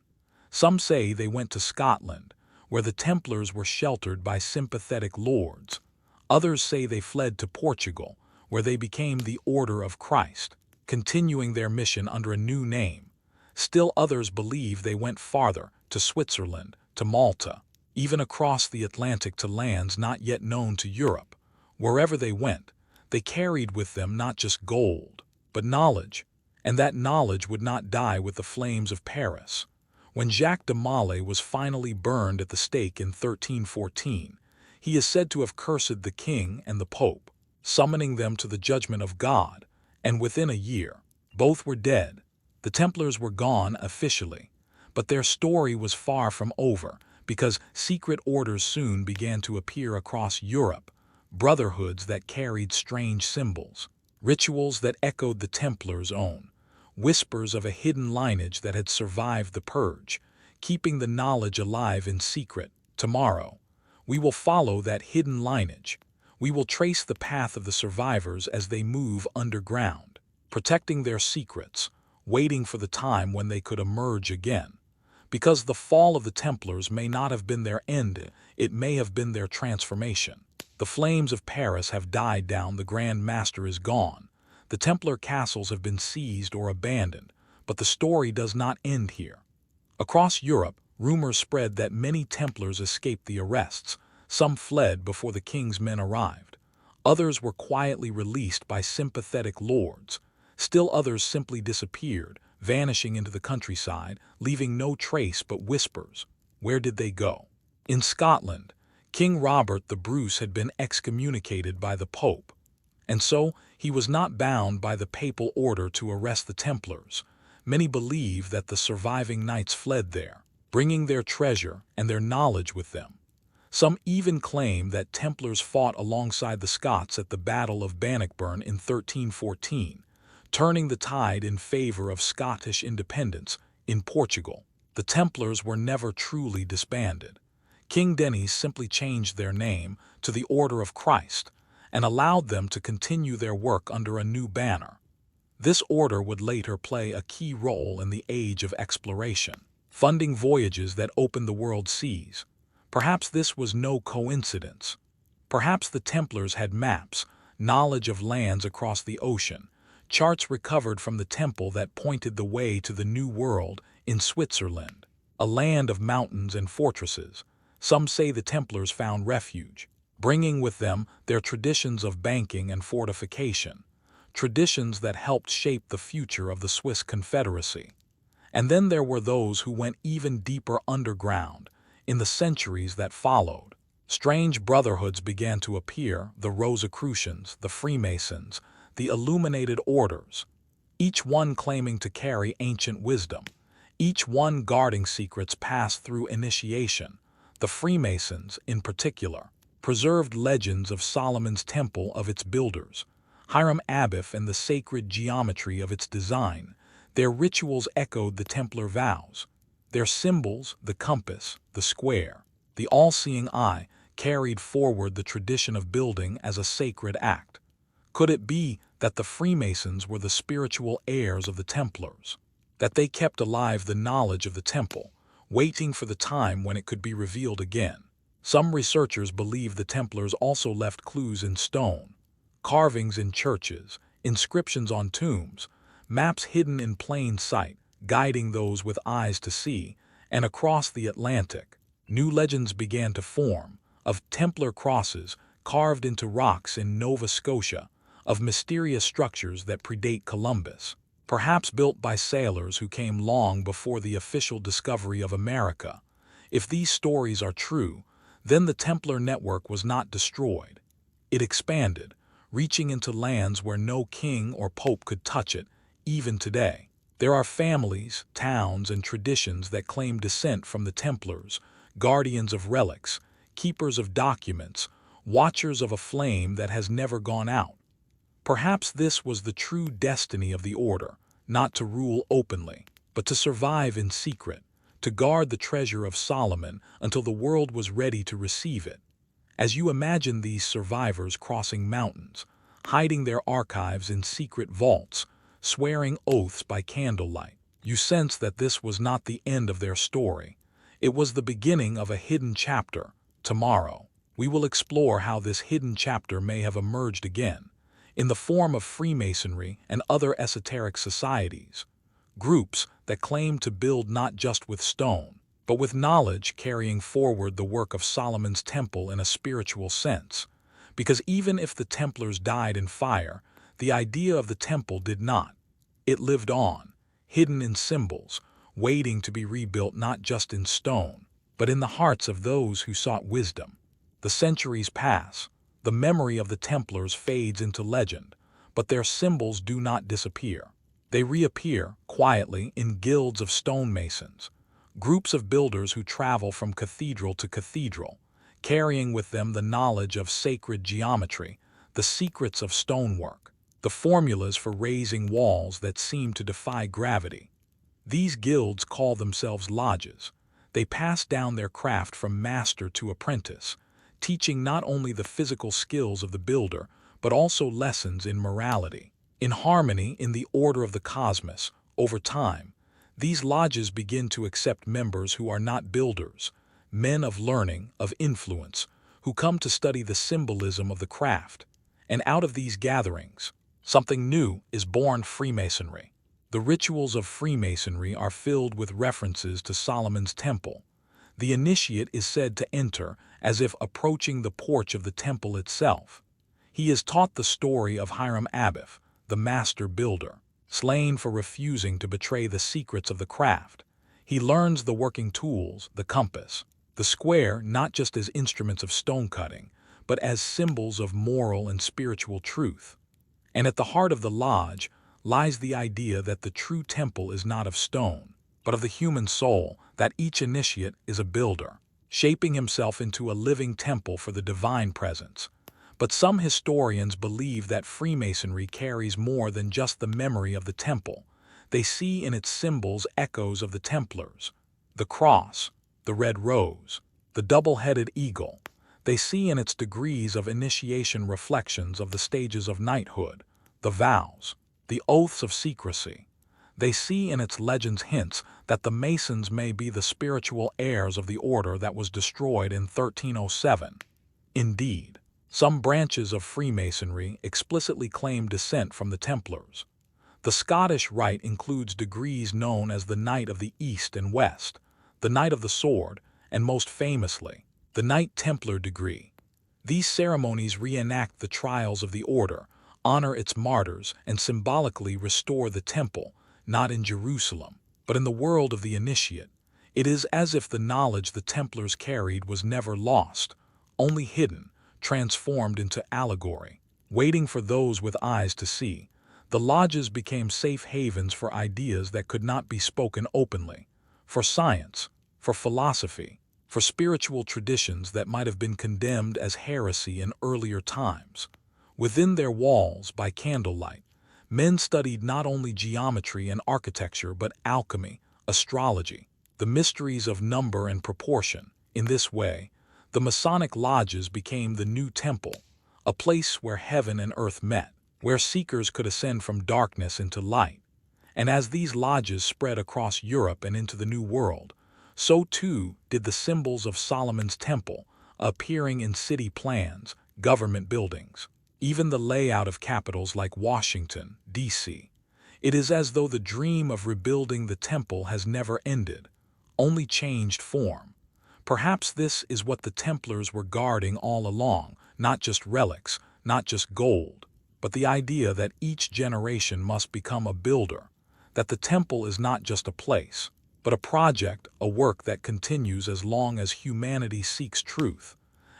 Some say they went to Scotland, where the Templars were sheltered by sympathetic lords. Others say they fled to Portugal, where they became the Order of Christ, continuing their mission under a new name. Still others believe they went farther, to Switzerland, to Malta, even across the Atlantic to lands not yet known to Europe. Wherever they went, they carried with them not just gold, but knowledge, and that knowledge would not die with the flames of Paris. When Jacques de Molay was finally burned at the stake in 1314, he is said to have cursed the king and the pope, summoning them to the judgment of God, and within a year, both were dead. The Templars were gone officially, but their story was far from over, because secret orders soon began to appear across Europe, brotherhoods that carried strange symbols, rituals that echoed the Templars' own, whispers of a hidden lineage that had survived the purge, keeping the knowledge alive in secret. Tomorrow, we will follow that hidden lineage. We will trace the path of the survivors as they move underground, protecting their secrets, waiting for the time when they could emerge again. Because the fall of the Templars may not have been their end, it may have been their transformation. The flames of Paris have died down, the Grand Master is gone. The Templar castles have been seized or abandoned, but the story does not end here. Across Europe, rumors spread that many Templars escaped the arrests. Some fled before the king's men arrived. Others were quietly released by sympathetic lords. Still others simply disappeared, vanishing into the countryside, leaving no trace but whispers. Where did they go? In Scotland, King Robert the Bruce had been excommunicated by the Pope, and so he was not bound by the papal order to arrest the Templars. Many believe that the surviving knights fled there, bringing their treasure and their knowledge with them. Some even claim that Templars fought alongside the Scots at the Battle of Bannockburn in 1314, turning the tide in favor of Scottish independence. In Portugal, the Templars were never truly disbanded. King Denis simply changed their name to the Order of Christ and allowed them to continue their work under a new banner. This order would later play a key role in the age of exploration, funding voyages that opened the world's seas. Perhaps this was no coincidence. Perhaps the Templars had maps, knowledge of lands across the ocean, charts recovered from the temple that pointed the way to the New World in Switzerland, a land of mountains and fortresses. Some say the Templars found refuge, bringing with them their traditions of banking and fortification, traditions that helped shape the future of the Swiss Confederacy. And then there were those who went even deeper underground. In the centuries that followed, strange brotherhoods began to appear: the Rosicrucians, the Freemasons, the Illuminated Orders, each one claiming to carry ancient wisdom, each one guarding secrets passed through initiation. The Freemasons, in particular, preserved legends of Solomon's Temple, of its builders, Hiram Abiff, and the sacred geometry of its design. Their rituals echoed the Templar vows. Their symbols, the compass, the square, the all-seeing eye, carried forward the tradition of building as a sacred act. Could it be that the Freemasons were the spiritual heirs of the Templars, that they kept alive the knowledge of the temple, waiting for the time when it could be revealed again? Some researchers believe the Templars also left clues in stone, carvings in churches, inscriptions on tombs, maps hidden in plain sight, guiding those with eyes to see. And across the Atlantic, New legends began to form, of Templar crosses carved into rocks in Nova Scotia, of mysterious structures that predate Columbus, perhaps built by sailors who came long before the official discovery of America. If these stories are true, then the Templar network was not destroyed. It expanded, reaching into lands where no king or pope could touch it, even today. There are families, towns, and traditions that claim descent from the Templars, guardians of relics, keepers of documents, watchers of a flame that has never gone out. Perhaps this was the true destiny of the order, not to rule openly, but to survive in secret, to guard the treasure of Solomon until the world was ready to receive it. As you imagine these survivors crossing mountains, hiding their archives in secret vaults, swearing oaths by candlelight, you sense that this was not the end of their story. It was the beginning of a hidden chapter. Tomorrow, we will explore how this hidden chapter may have emerged again, in the form of Freemasonry and other esoteric societies, groups that claim to build not just with stone, but with knowledge, carrying forward the work of Solomon's temple in a spiritual sense. Because even if the Templars died in fire, the idea of the temple did not. It lived on, hidden in symbols, waiting to be rebuilt not just in stone, but in the hearts of those who sought wisdom. The centuries pass, the memory of the Templars fades into legend, but their symbols do not disappear. They reappear, quietly, in guilds of stonemasons, groups of builders who travel from cathedral to cathedral, carrying with them the knowledge of sacred geometry, the secrets of stonework, the formulas for raising walls that seem to defy gravity. These guilds call themselves lodges. They pass down their craft from master to apprentice, teaching not only the physical skills of the builder, but also lessons in morality, in harmony, in the order of the cosmos. Over time, these lodges begin to accept members who are not builders, men of learning, of influence, who come to study the symbolism of the craft. And out of these gatherings, something new is born: Freemasonry. The rituals of Freemasonry are filled with references to Solomon's temple. The initiate is said to enter as if approaching the porch of the temple itself. He is taught the story of Hiram Abiff, the master builder, slain for refusing to betray the secrets of the craft. He learns the working tools, the compass, the square, not just as instruments of stone cutting, but as symbols of moral and spiritual truth. And at the heart of the lodge lies the idea that the true temple is not of stone, but of the human soul, that each initiate is a builder, shaping himself into a living temple for the divine presence. But some historians believe that Freemasonry carries more than just the memory of the temple. They see in its symbols echoes of the Templars: the cross, the red rose, the double-headed eagle. They see in its degrees of initiation reflections of the stages of knighthood, the vows, the oaths of secrecy. They see in its legends hints that the Masons may be the spiritual heirs of the order that was destroyed in 1307. Indeed, some branches of Freemasonry explicitly claim descent from the Templars. The Scottish Rite includes degrees known as the Knight of the East and West, the Knight of the Sword, and most famously, the Knight Templar degree. These ceremonies reenact the trials of the order, honor its martyrs, and symbolically restore the temple, not in Jerusalem, but in the world of the initiate. It is as if the knowledge the Templars carried was never lost, only hidden, transformed into allegory, waiting for those with eyes to see. The lodges became safe havens for ideas that could not be spoken openly, for science, for philosophy, for spiritual traditions that might have been condemned as heresy in earlier times. Within their walls, by candlelight, men studied not only geometry and architecture but alchemy, astrology, the mysteries of number and proportion. In this way, the Masonic lodges became the new temple, a place where heaven and earth met, where seekers could ascend from darkness into light. And as these lodges spread across Europe and into the New World, so too did the symbols of Solomon's temple, appearing in city plans, government buildings, even the layout of capitals like Washington, D.C. It is as though the dream of rebuilding the temple has never ended, only changed form. Perhaps this is what the Templars were guarding all along, not just relics, not just gold, but the idea that each generation must become a builder, that the temple is not just a place, but a project, a work that continues as long as humanity seeks truth.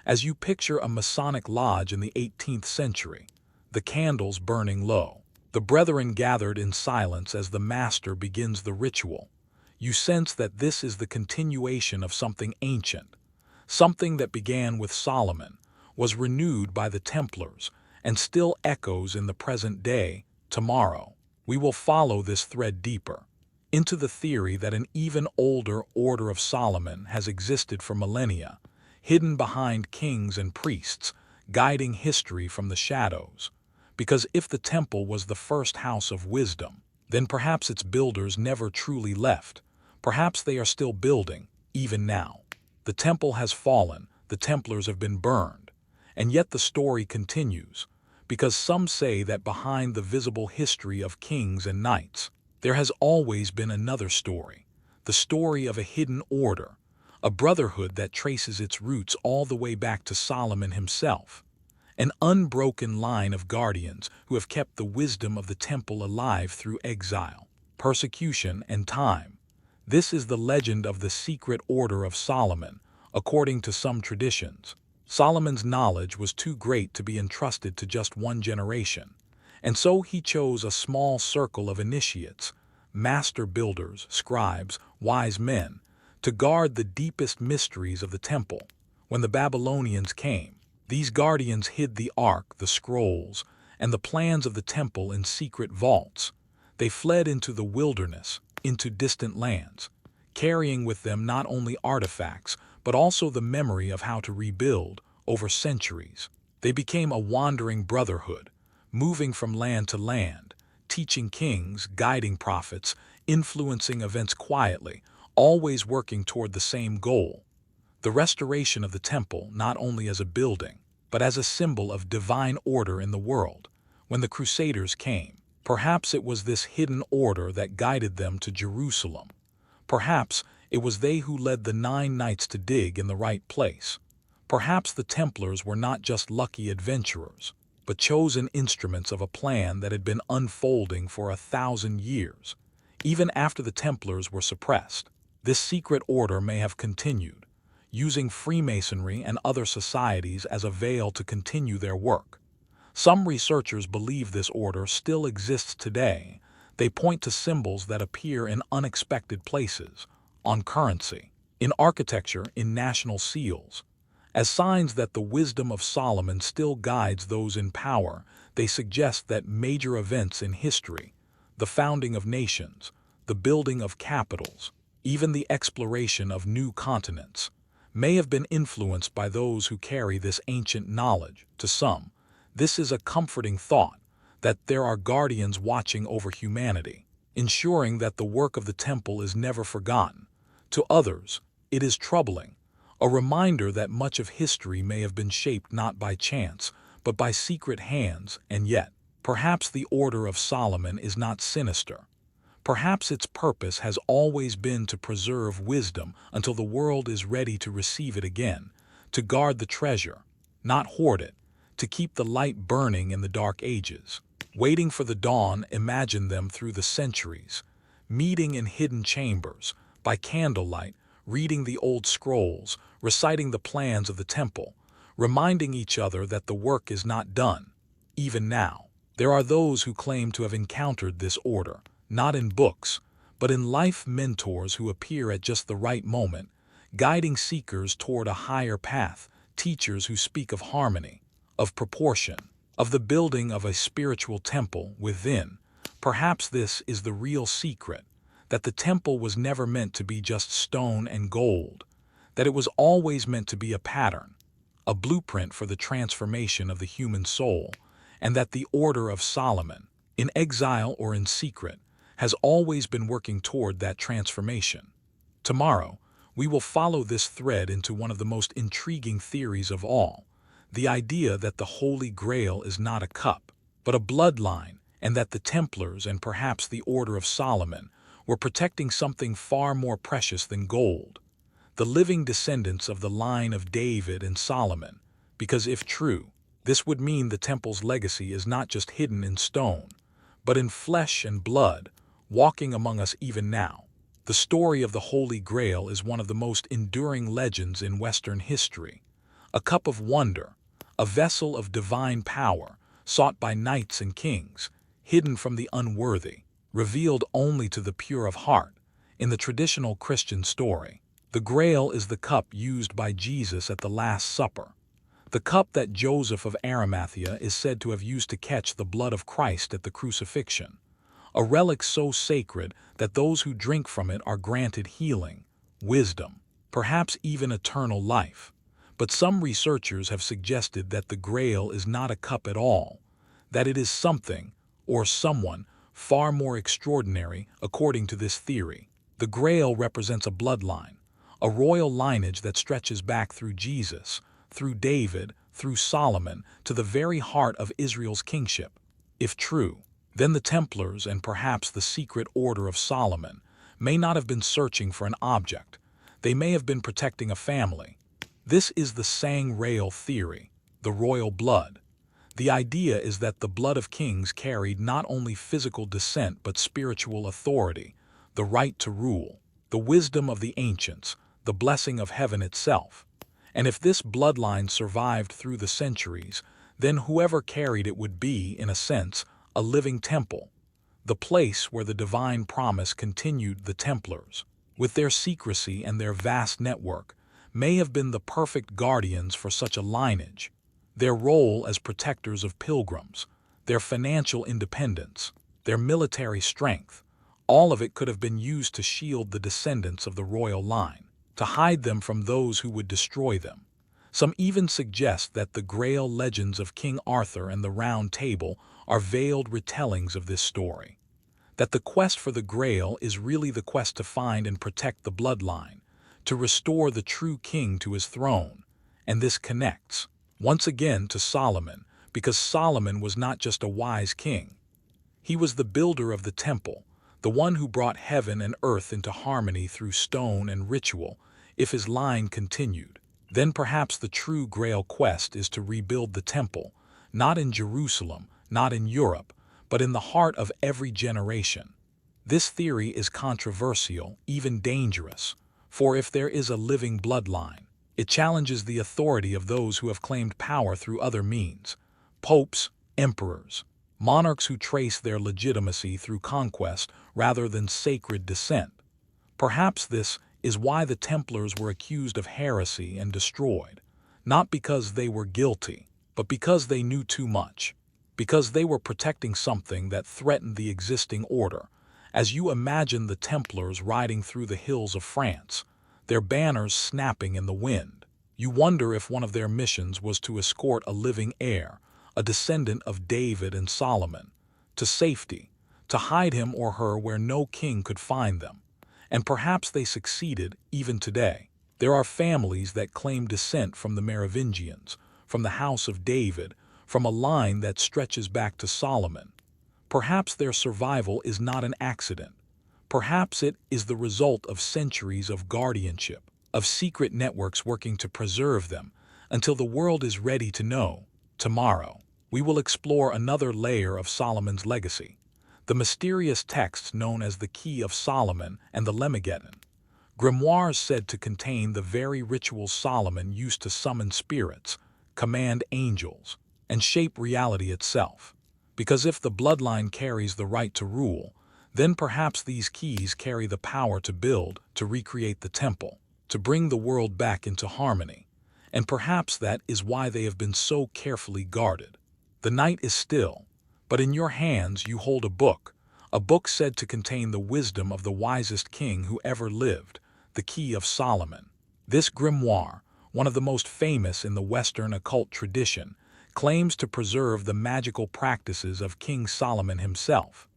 As you picture a Masonic lodge in the 18th century, the candles burning low, the brethren gathered in silence as the master begins the ritual, you sense that this is the continuation of something ancient, something that began with Solomon, was renewed by the Templars, and still echoes in the present day. Tomorrow, we will follow this thread deeper, into the theory that an even older order of Solomon has existed for millennia, hidden behind kings and priests, guiding history from the shadows. Because if the temple was the first house of wisdom, then perhaps its builders never truly left. Perhaps they are still building, even now. The temple has fallen, the Templars have been burned, and yet the story continues, because some say that behind the visible history of kings and knights, there has always been another story, the story of a hidden order, a brotherhood that traces its roots all the way back to Solomon himself, an unbroken line of guardians who have kept the wisdom of the temple alive through exile, persecution, and time. This is the legend of the secret order of Solomon. According to some traditions, Solomon's knowledge was too great to be entrusted to just one generation, and so he chose a small circle of initiates, master builders, scribes, wise men, to guard the deepest mysteries of the temple. When the Babylonians came, these guardians hid the ark, the scrolls, and the plans of the temple in secret vaults. They fled into the wilderness, into distant lands, carrying with them not only artifacts, but also the memory of how to rebuild. Over centuries, they became a wandering brotherhood, moving from land to land, teaching kings, guiding prophets, influencing events quietly, always working toward the same goal: the restoration of the temple not only as a building, but as a symbol of divine order in the world. When the Crusaders came, perhaps it was this hidden order that guided them to Jerusalem. Perhaps it was they who led the 9 knights to dig in the right place. Perhaps the Templars were not just lucky adventurers, but chosen instruments of a plan that had been unfolding for 1,000 years. Even after the Templars were suppressed, this secret order may have continued, using Freemasonry and other societies as a veil to continue their work. Some researchers believe this order still exists today. They point to symbols that appear in unexpected places, on currency, in architecture, in national seals. As signs that the wisdom of Solomon still guides those in power, they suggest that major events in history, the founding of nations, the building of capitals, even the exploration of new continents, may have been influenced by those who carry this ancient knowledge. To some, this is a comforting thought, that there are guardians watching over humanity, ensuring that the work of the temple is never forgotten. To others, it is troubling, a reminder that much of history may have been shaped not by chance, but by secret hands. And yet, perhaps the order of Solomon is not sinister. Perhaps its purpose has always been to preserve wisdom until the world is ready to receive it again, to guard the treasure, not hoard it, to keep the light burning in the dark ages. Waiting for the dawn, imagine them through the centuries, meeting in hidden chambers, by candlelight, reading the old scrolls, reciting the plans of the temple, reminding each other that the work is not done. Even now, there are those who claim to have encountered this order, not in books, but in life, mentors who appear at just the right moment, guiding seekers toward a higher path, teachers who speak of harmony, of proportion, of the building of a spiritual temple within. Perhaps this is the real secret, that the temple was never meant to be just stone and gold, that it was always meant to be a pattern, a blueprint for the transformation of the human soul, and that the order of Solomon, in exile or in secret, has always been working toward that transformation. Tomorrow, we will follow this thread into one of the most intriguing theories of all, the idea that the Holy Grail is not a cup, but a bloodline, and that the Templars and perhaps the Order of Solomon were protecting something far more precious than gold, the living descendants of the line of David and Solomon, because if true, this would mean the temple's legacy is not just hidden in stone, but in flesh and blood, walking among us even now. The story of the Holy Grail is one of the most enduring legends in Western history. A cup of wonder, a vessel of divine power, sought by knights and kings, hidden from the unworthy, revealed only to the pure of heart. In the traditional Christian story, the Grail is the cup used by Jesus at the Last Supper, the cup that Joseph of Arimathea is said to have used to catch the blood of Christ at the crucifixion, a relic so sacred that those who drink from it are granted healing, wisdom, perhaps even eternal life. But some researchers have suggested that the Grail is not a cup at all, that it is something, or someone, far more extraordinary. According to this theory, the Grail represents a bloodline, a royal lineage that stretches back through Jesus, through David, through Solomon, to the very heart of Israel's kingship. If true, then the Templars and perhaps the secret order of Solomon may not have been searching for an object. They may have been protecting a family. This is the Sang-Rail theory, the royal blood. The idea is that the blood of kings carried not only physical descent but spiritual authority, the right to rule, the wisdom of the ancients, the blessing of heaven itself. And if this bloodline survived through the centuries, then whoever carried it would be, in a sense, a living temple, the place where the divine promise continued. The Templars, with their secrecy and their vast network, may have been the perfect guardians for such a lineage. Their role as protectors of pilgrims, their financial independence, their military strength, all of it could have been used to shield the descendants of the royal line, to hide them from those who would destroy them. Some even suggest that the Grail legends of King Arthur and the Round Table are veiled retellings of this story, that the quest for the Grail is really the quest to find and protect the bloodline, to restore the true king to his throne. And this connects, once again, to Solomon, because Solomon was not just a wise king. He was the builder of the temple, the one who brought heaven and earth into harmony through stone and ritual. If his line continued, then perhaps the true Grail quest is to rebuild the temple, not in Jerusalem, not in Europe, but in the heart of every generation. This theory is controversial, even dangerous, for if there is a living bloodline, it challenges the authority of those who have claimed power through other means: popes, emperors, monarchs who trace their legitimacy through conquest rather than sacred descent. Perhaps this is why the Templars were accused of heresy and destroyed, not because they were guilty, but because they knew too much, because they were protecting something that threatened the existing order. As you imagine the Templars riding through the hills of France, their banners snapping in the wind, you wonder if one of their missions was to escort a living heir, a descendant of David and Solomon, to safety, to hide him or her where no king could find them. And perhaps they succeeded. Even today, there are families that claim descent from the Merovingians, from the house of David, from a line that stretches back to Solomon. Perhaps their survival is not an accident. Perhaps it is the result of centuries of guardianship, of secret networks working to preserve them until the world is ready to know. Tomorrow, we will explore another layer of Solomon's legacy, the mysterious texts known as the Key of Solomon and the Lemegeddon, grimoires said to contain the very rituals Solomon used to summon spirits, command angels, and shape reality itself. Because if the bloodline carries the right to rule, then perhaps these keys carry the power to build, to recreate the temple, to bring the world back into harmony. And perhaps that is why they have been so carefully guarded. The night is still, but in your hands you hold a book said to contain the wisdom of the wisest king who ever lived, the Key of Solomon. This grimoire, one of the most famous in the Western occult tradition, claims to preserve the magical practices of King Solomon himself.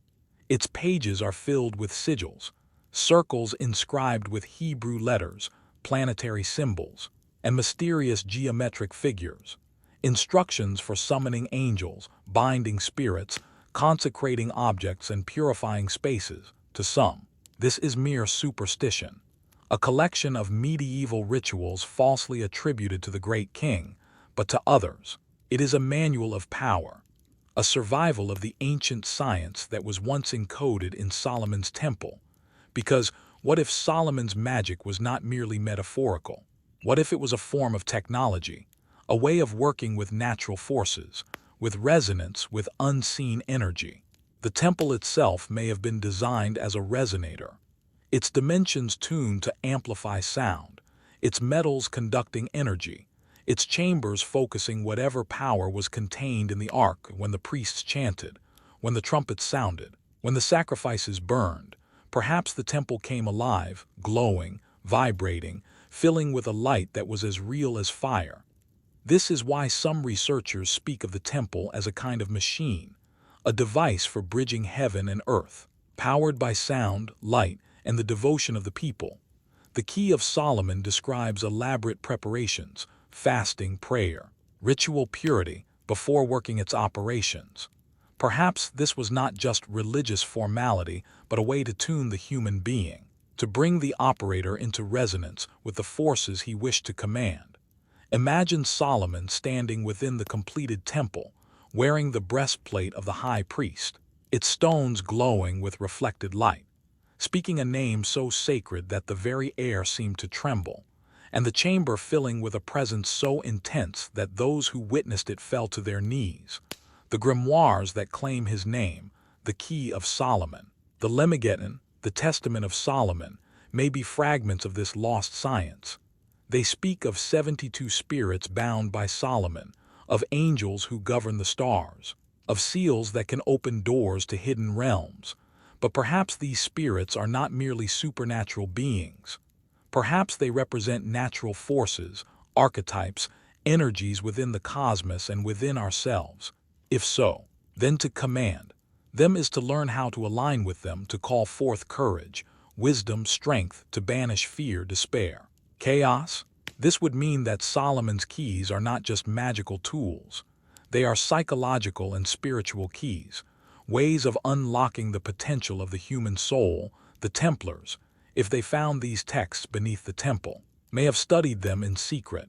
Its pages are filled with sigils, circles inscribed with Hebrew letters, planetary symbols, and mysterious geometric figures, instructions for summoning angels, binding spirits, consecrating objects, and purifying spaces. To some, this is mere superstition. a collection of medieval rituals falsely attributed to the great king, but to others. It is a manual of power, a survival of the ancient science that was once encoded in Solomon's temple. Because what if Solomon's magic was not merely metaphorical? What if it was a form of technology, a way of working with natural forces, with resonance, with unseen energy? The temple itself may have been designed as a resonator, its dimensions tuned to amplify sound, its metals conducting energy, its chambers focusing whatever power was contained in the ark when the priests chanted, when the trumpets sounded, when the sacrifices burned. Perhaps the temple came alive, glowing, vibrating, filling with a light that was as real as fire. This is why some researchers speak of the temple as a kind of machine, a device for bridging heaven and earth, powered by sound, light, and the devotion of the people. The Key of Solomon describes elaborate preparations, fasting, prayer, ritual purity before working its operations. Perhaps this was not just religious formality, but a way to tune the human being, to bring the operator into resonance with the forces he wished to command. Imagine Solomon standing within the completed temple, wearing the breastplate of the high priest, its stones glowing with reflected light, speaking a name so sacred that the very air seemed to tremble, and the chamber filling with a presence so intense that those who witnessed it fell to their knees. The grimoires that claim his name, the Key of Solomon, the Lemegeton, the Testament of Solomon, may be fragments of this lost science. They speak of 72 spirits bound by Solomon, of angels who govern the stars, of seals that can open doors to hidden realms. But perhaps these spirits are not merely supernatural beings. Perhaps they represent natural forces, archetypes, energies within the cosmos and within ourselves. If so, then to command them is to learn how to align with them, to call forth courage, wisdom, strength, to banish fear, despair, chaos. This would mean that Solomon's keys are not just magical tools. They are psychological and spiritual keys, ways of unlocking the potential of the human soul. The Templars, if they found these texts beneath the temple, may have studied them in secret.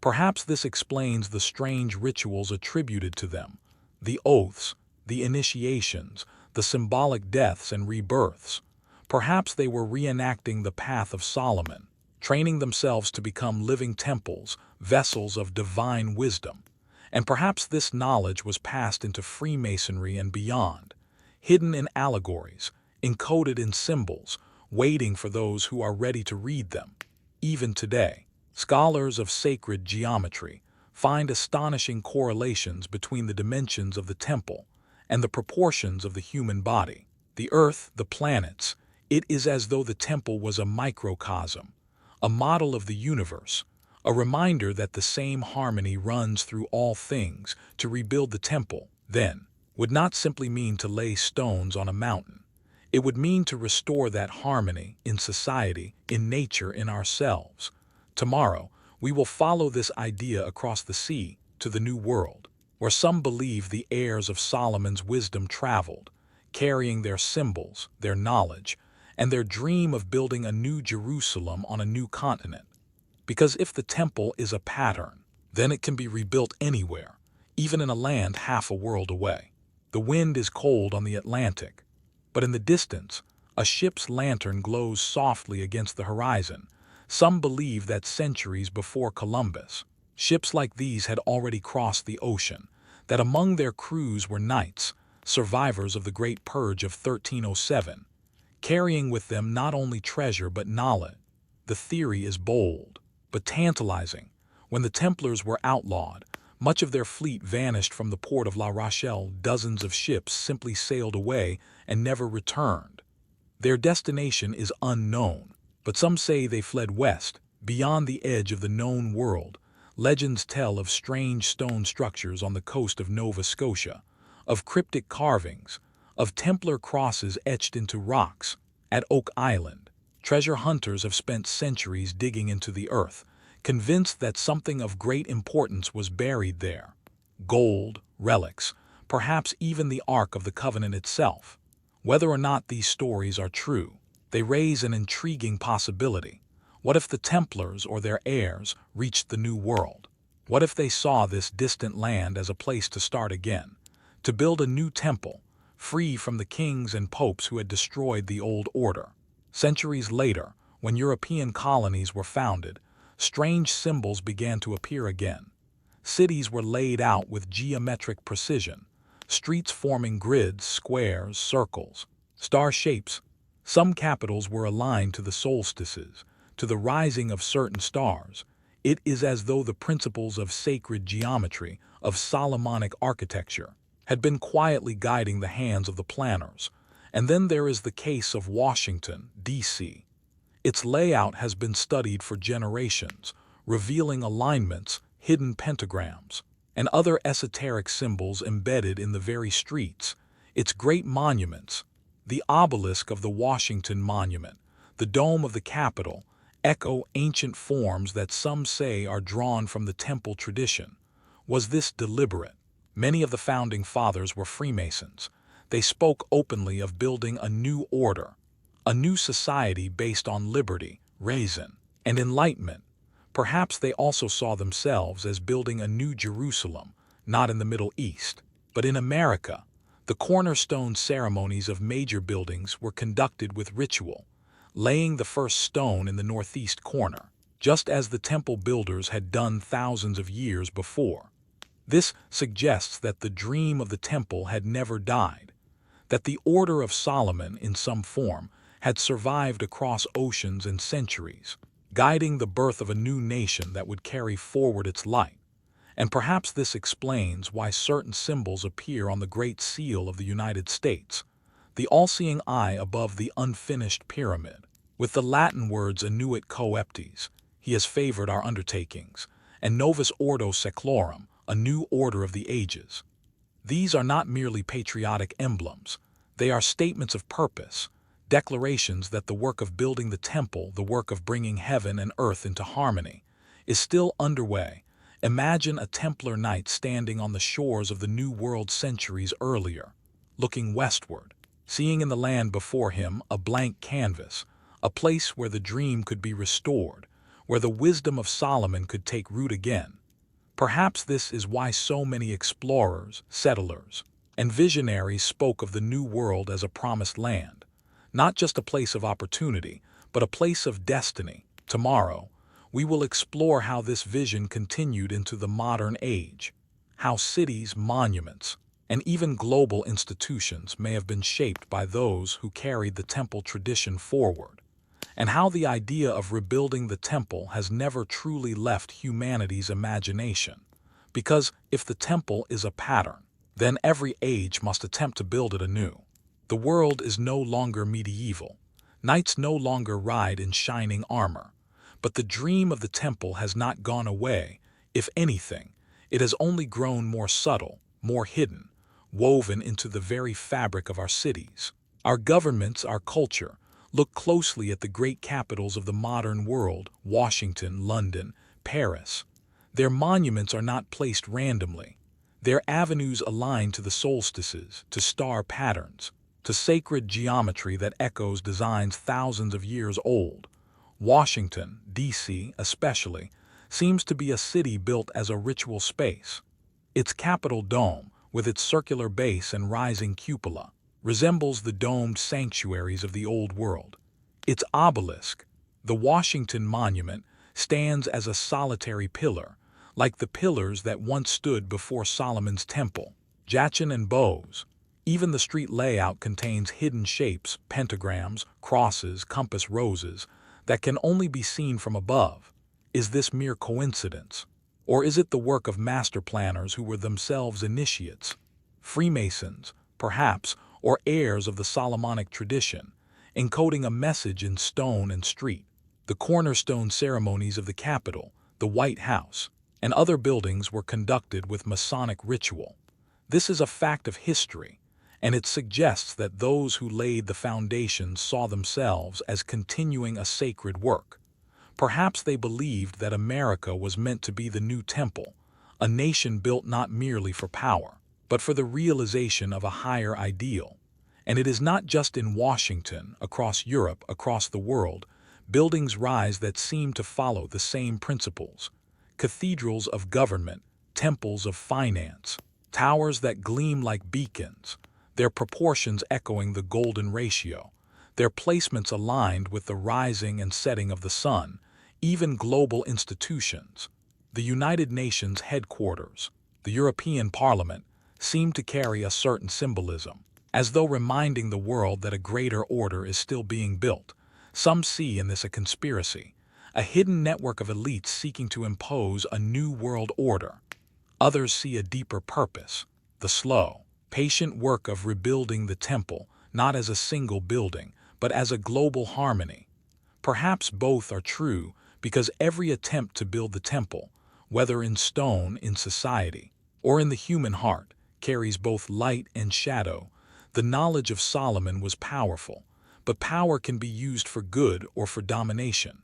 Perhaps this explains the strange rituals attributed to them, the oaths, the initiations, the symbolic deaths and rebirths. Perhaps they were reenacting the path of Solomon, training themselves to become living temples, vessels of divine wisdom. And perhaps this knowledge was passed into Freemasonry and beyond, hidden in allegories, encoded in symbols, waiting for those who are ready to read them. Even today, scholars of sacred geometry find astonishing correlations between the dimensions of the temple and the proportions of the human body. The earth, the planets, it is as though the temple was a microcosm, a model of the universe, a reminder that the same harmony runs through all things. To rebuild the temple, then, would not simply mean to lay stones on a mountain. It would mean to restore that harmony in society, in nature, in ourselves. Tomorrow, we will follow this idea across the sea to the New World, where some believe the heirs of Solomon's wisdom traveled, carrying their symbols, their knowledge, and their dream of building a new Jerusalem on a new continent. Because if the temple is a pattern, then it can be rebuilt anywhere, even in a land half a world away. The wind is cold on the Atlantic, but in the distance, a ship's lantern glows softly against the horizon. Some believe that centuries before Columbus, ships like these had already crossed the ocean, that among their crews were knights, survivors of the Great Purge of 1307, carrying with them not only treasure but knowledge. The theory is bold, but tantalizing. When the Templars were outlawed, much of their fleet vanished from the port of La Rochelle. Dozens of ships simply sailed away and never returned. Their destination is unknown, but some say they fled west, beyond the edge of the known world. Legends tell of strange stone structures on the coast of Nova Scotia, of cryptic carvings, of Templar crosses etched into rocks. At Oak Island, treasure hunters have spent centuries digging into the earth, convinced that something of great importance was buried there. Gold, relics, perhaps even the Ark of the Covenant itself. Whether or not these stories are true, they raise an intriguing possibility. What if the Templars or their heirs reached the New World? What if they saw this distant land as a place to start again, to build a new temple, free from the kings and popes who had destroyed the old order? Centuries later, when European colonies were founded, strange symbols began to appear again. Cities were laid out with geometric precision, streets forming grids, squares, circles, star shapes. Some capitals were aligned to the solstices, to the rising of certain stars. It is as though the principles of sacred geometry, of Solomonic architecture, had been quietly guiding the hands of the planners. And then there is the case of Washington, D.C. Its layout has been studied for generations, revealing alignments, hidden pentagrams, and other esoteric symbols embedded in the very streets. Its great monuments, the obelisk of the Washington Monument, the dome of the Capitol, echo ancient forms that some say are drawn from the temple tradition. Was this deliberate? Many of the founding fathers were Freemasons. They spoke openly of building a new order, a new society based on liberty, reason, and enlightenment. Perhaps they also saw themselves as building a new Jerusalem, not in the Middle East, but in America. The cornerstone ceremonies of major buildings were conducted with ritual, laying the first stone in the northeast corner, just as the temple builders had done thousands of years before. This suggests that the dream of the temple had never died, that the Order of Solomon, in some form, had survived across oceans and centuries, guiding the birth of a new nation that would carry forward its light. And perhaps this explains why certain symbols appear on the Great Seal of the United States, the all-seeing eye above the unfinished pyramid, with the Latin words Annuit Coeptes, he has favored our undertakings, and Novus Ordo Seclorum, a new order of the ages. These are not merely patriotic emblems, they are statements of purpose, declarations that the work of building the temple, the work of bringing heaven and earth into harmony, is still underway. Imagine a Templar knight standing on the shores of the New World centuries earlier, looking westward, seeing in the land before him a blank canvas, a place where the dream could be restored, where the wisdom of Solomon could take root again. Perhaps this is why so many explorers, settlers, and visionaries spoke of the New World as a promised land, not just a place of opportunity, but a place of destiny. Tomorrow, we will explore how this vision continued into the modern age, how cities, monuments, and even global institutions may have been shaped by those who carried the temple tradition forward, and how the idea of rebuilding the temple has never truly left humanity's imagination. Because if the temple is a pattern, then every age must attempt to build it anew. The world is no longer medieval. Knights no longer ride in shining armor. But the dream of the temple has not gone away. If anything, it has only grown more subtle, more hidden, woven into the very fabric of our cities, our governments, our culture. Look closely at the great capitals of the modern world, Washington, London, Paris. Their monuments are not placed randomly. Their avenues align to the solstices, to star patterns, to sacred geometry that echoes designs thousands of years old. Washington, D.C. especially, seems to be a city built as a ritual space. Its Capitol dome, with its circular base and rising cupola, resembles the domed sanctuaries of the Old World. Its obelisk, the Washington Monument, stands as a solitary pillar, like the pillars that once stood before Solomon's temple, Jachin and bows. Even the street layout contains hidden shapes, pentagrams, crosses, compass roses, that can only be seen from above. Is this mere coincidence? Or is it the work of master planners who were themselves initiates, Freemasons, perhaps, or heirs of the Solomonic tradition, encoding a message in stone and street? The cornerstone ceremonies of the Capitol, the White House, and other buildings were conducted with Masonic ritual. This is a fact of history, and it suggests that those who laid the foundations saw themselves as continuing a sacred work. Perhaps they believed that America was meant to be the new temple, a nation built not merely for power, but for the realization of a higher ideal. And it is not just in Washington, across Europe, across the world, buildings rise that seem to follow the same principles. Cathedrals of government, temples of finance, towers that gleam like beacons, their proportions echoing the golden ratio, their placements aligned with the rising and setting of the sun. Even global institutions, the United Nations headquarters, the European Parliament, seem to carry a certain symbolism, as though reminding the world that a greater order is still being built. Some see in this a conspiracy, a hidden network of elites seeking to impose a new world order. Others see a deeper purpose, the slow, patient work of rebuilding the temple, not as a single building, but as a global harmony. Perhaps both are true, because every attempt to build the temple, whether in stone in society or in the human heart, carries both light and shadow. The knowledge of Solomon was powerful, but power can be used for good or for domination.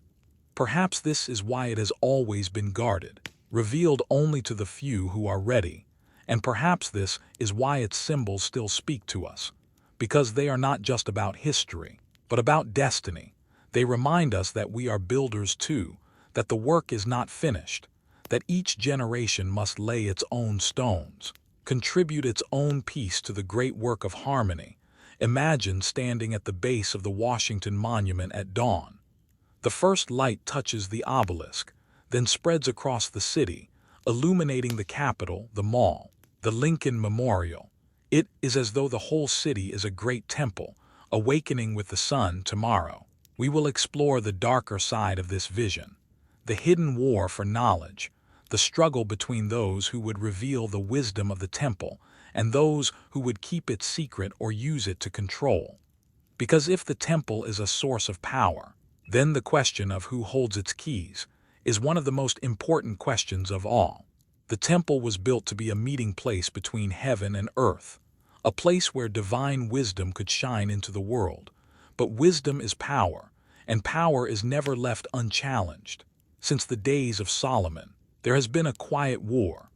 Perhaps this is why it has always been guarded, revealed only to the few who are ready, and perhaps this is why its symbols still speak to us, because they are not just about history, but about destiny. They remind us that we are builders too, that the work is not finished, that each generation must lay its own stones, contribute its own piece to the great work of harmony. Imagine standing at the base of the Washington Monument at dawn. The first light touches the obelisk, then spreads across the city, illuminating the Capitol, the Mall, the Lincoln Memorial. It is as though the whole city is a great temple, awakening with the sun tomorrow. We will explore the darker side of this vision, the hidden war for knowledge, the struggle between those who would reveal the wisdom of the temple and those who would keep it secret or use it to control. Because if the temple is a source of power, then the question of who holds its keys is one of the most important questions of all. The temple was built to be a meeting place between heaven and earth, a place where divine wisdom could shine into the world. But wisdom is power, and power is never left unchallenged. Since the days of Solomon, there has been a quiet war,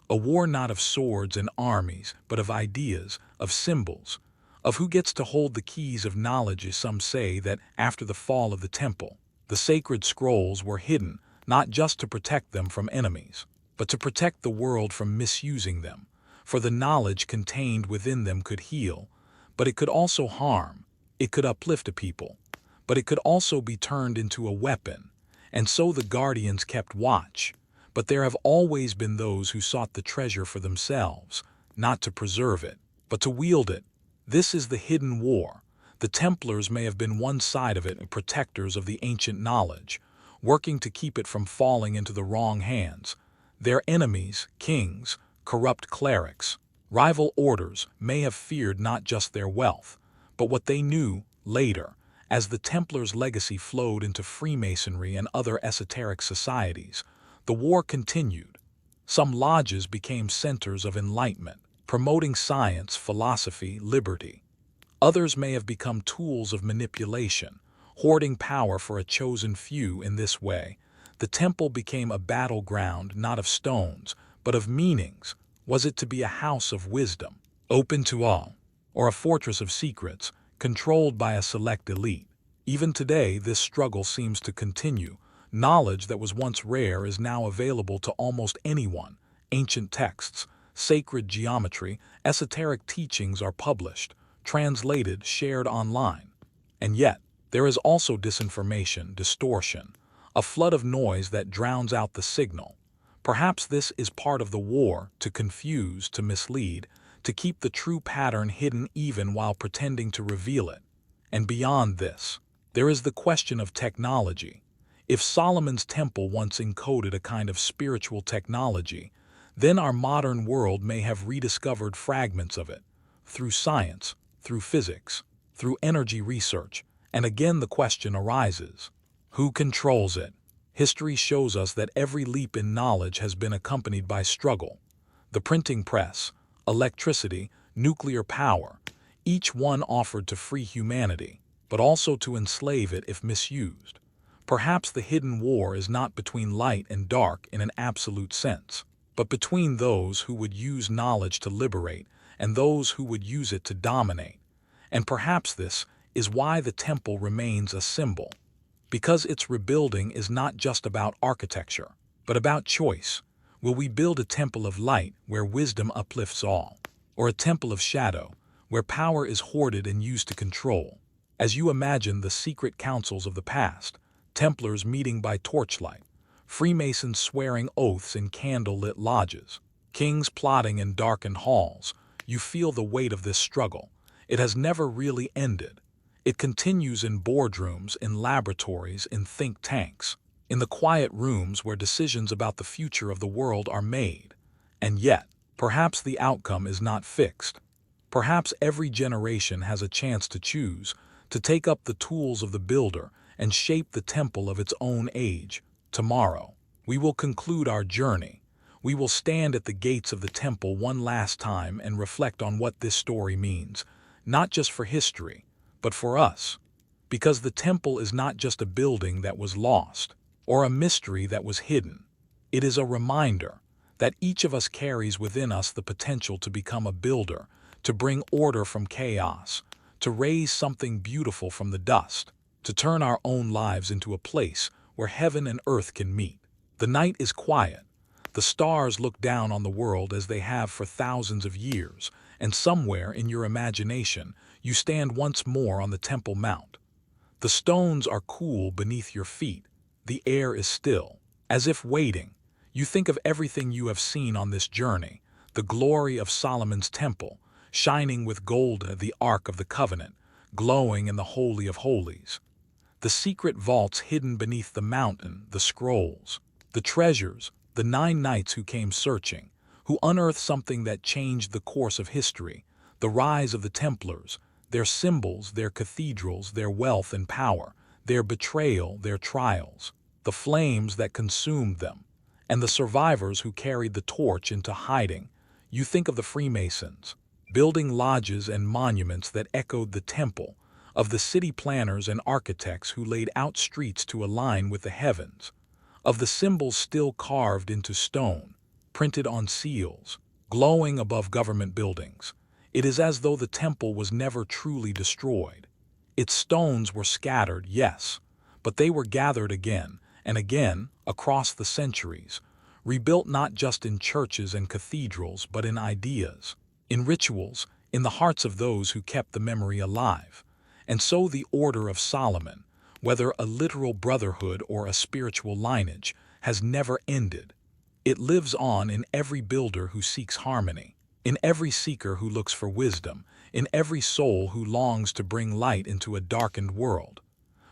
a war not of swords and armies, but of ideas, of symbols, of who gets to hold the keys of knowledge. Some say that after the fall of the temple, the sacred scrolls were hidden, not just to protect them from enemies, but to protect the world from misusing them, for the knowledge contained within them could heal, but it could also harm. It could uplift a people, but it could also be turned into a weapon, and so the guardians kept watch. But there have always been those who sought the treasure for themselves, not to preserve it, but to wield it. This is the hidden war. The Templars may have been one side of it, protectors of the ancient knowledge, working to keep it from falling into the wrong hands. Their enemies, kings, corrupt clerics, rival orders, may have feared not just their wealth, but what they knew later, as the Templars' legacy flowed into Freemasonry and other esoteric societies. The war continued. Some lodges became centers of enlightenment, promoting science, philosophy, liberty. Others may have become tools of manipulation, hoarding power for a chosen few. In this way, the temple became a battleground not of stones, but of meanings. Was it to be a house of wisdom, open to all, or a fortress of secrets, controlled by a select elite? Even today, this struggle seems to continue. Knowledge that was once rare is now available to almost anyone. Ancient texts, sacred geometry, esoteric teachings are published, translated, shared online. And yet, there is also disinformation, distortion, a flood of noise that drowns out the signal. Perhaps this is part of the war, to confuse, to mislead, to keep the true pattern hidden even while pretending to reveal it. And beyond this, there is the question of technology. If Solomon's temple once encoded a kind of spiritual technology, then our modern world may have rediscovered fragments of it, through science, through physics, through energy research. And again the question arises, who controls it? History shows us that every leap in knowledge has been accompanied by struggle. The printing press, electricity, nuclear power, each one offered to free humanity, but also to enslave it if misused. Perhaps the hidden war is not between light and dark in an absolute sense, but between those who would use knowledge to liberate and those who would use it to dominate. And perhaps this is why the temple remains a symbol. Because its rebuilding is not just about architecture, but about choice. Will we build a temple of light where wisdom uplifts all, or a temple of shadow where power is hoarded and used to control? As you imagine the secret councils of the past, Templars meeting by torchlight, Freemasons swearing oaths in candle-lit lodges, kings plotting in darkened halls, you feel the weight of this struggle. It has never really ended. It continues in boardrooms, in laboratories, in think tanks, in the quiet rooms where decisions about the future of the world are made. And yet, perhaps the outcome is not fixed. Perhaps every generation has a chance to choose, to take up the tools of the builder and shape the temple of its own age. Tomorrow, we will conclude our journey. We will stand at the gates of the temple one last time and reflect on what this story means, not just for history, but for us. Because the temple is not just a building that was lost, or a mystery that was hidden. It is a reminder that each of us carries within us the potential to become a builder, to bring order from chaos, to raise something beautiful from the dust, to turn our own lives into a place where heaven and earth can meet. The night is quiet. The stars look down on the world as they have for thousands of years, and somewhere in your imagination, you stand once more on the Temple Mount. The stones are cool beneath your feet. The air is still, as if waiting. You think of everything you have seen on this journey, the glory of Solomon's temple, shining with gold, the Ark of the Covenant, glowing in the Holy of Holies. The secret vaults hidden beneath the mountain, the scrolls, the treasures, the 9 knights who came searching, who unearthed something that changed the course of history, the rise of the Templars, their symbols, their cathedrals, their wealth and power, their betrayal, their trials, the flames that consumed them, and the survivors who carried the torch into hiding. You think of the Freemasons, building lodges and monuments that echoed the temple, of the city planners and architects who laid out streets to align with the heavens, of the symbols still carved into stone, printed on seals, glowing above government buildings. It is as though the temple was never truly destroyed. Its stones were scattered, yes, but they were gathered again and again across the centuries, rebuilt not just in churches and cathedrals but in ideas, in rituals, in the hearts of those who kept the memory alive. And so the Order of Solomon, whether a literal brotherhood or a spiritual lineage, has never ended. It lives on in every builder who seeks harmony, in every seeker who looks for wisdom, in every soul who longs to bring light into a darkened world.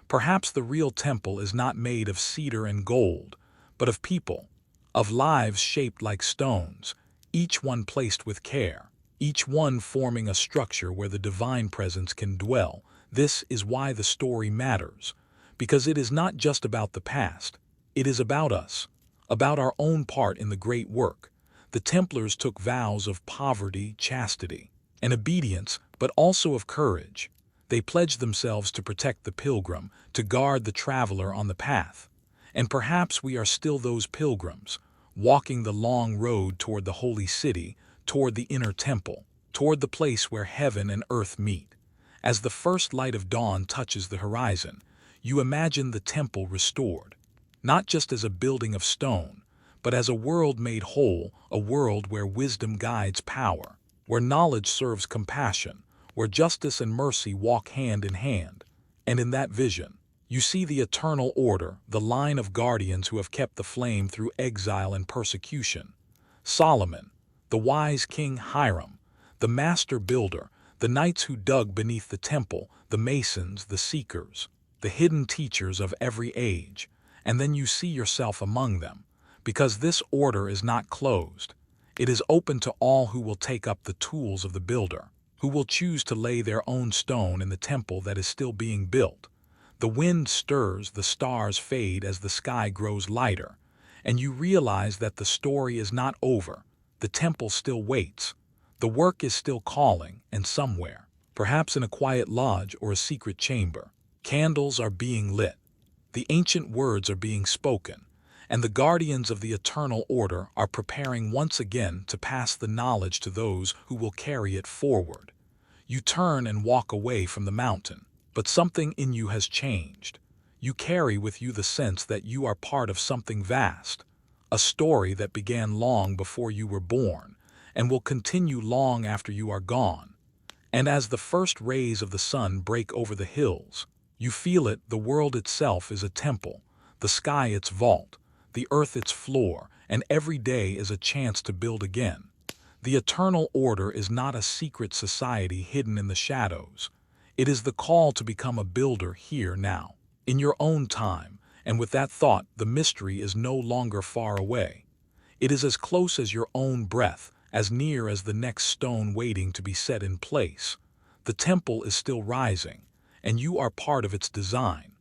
Perhaps the real temple is not made of cedar and gold, but of people, of lives shaped like stones, each one placed with care, each one forming a structure where the divine presence can dwell. This is why the story matters, because it is not just about the past, it is about us, about our own part in the great work. The Templars took vows of poverty, chastity, and obedience, but also of courage. They pledged themselves to protect the pilgrim, to guard the traveler on the path. And perhaps we are still those pilgrims, walking the long road toward the holy city, toward the inner temple, toward the place where heaven and earth meet. As the first light of dawn touches the horizon, you imagine the temple restored, not just as a building of stone, but as a world made whole, a world where wisdom guides power, where knowledge serves compassion, where justice and mercy walk hand in hand. And in that vision, you see the eternal order, the line of guardians who have kept the flame through exile and persecution. Solomon, the wise king Hiram, the master builder, the knights who dug beneath the temple, the masons, the seekers, the hidden teachers of every age. And then you see yourself among them, because this order is not closed. It is open to all who will take up the tools of the builder, who will choose to lay their own stone in the temple that is still being built. The wind stirs, the stars fade as the sky grows lighter, and you realize that the story is not over. The temple still waits. The work is still calling, and somewhere, perhaps in a quiet lodge or a secret chamber, candles are being lit. The ancient words are being spoken, and the guardians of the eternal order are preparing once again to pass the knowledge to those who will carry it forward. You turn and walk away from the mountain, but something in you has changed. You carry with you the sense that you are part of something vast, a story that began long before you were born and will continue long after you are gone. And as the first rays of the sun break over the hills, you feel it. The world itself is a temple, the sky its vault, the earth its floor, and every day is a chance to build again. The eternal order is not a secret society hidden in the shadows. It is the call to become a builder here now, in your own time, and with that thought, the mystery is no longer far away. It is as close as your own breath, as near as the next stone waiting to be set in place. The temple is still rising, and you are part of its design.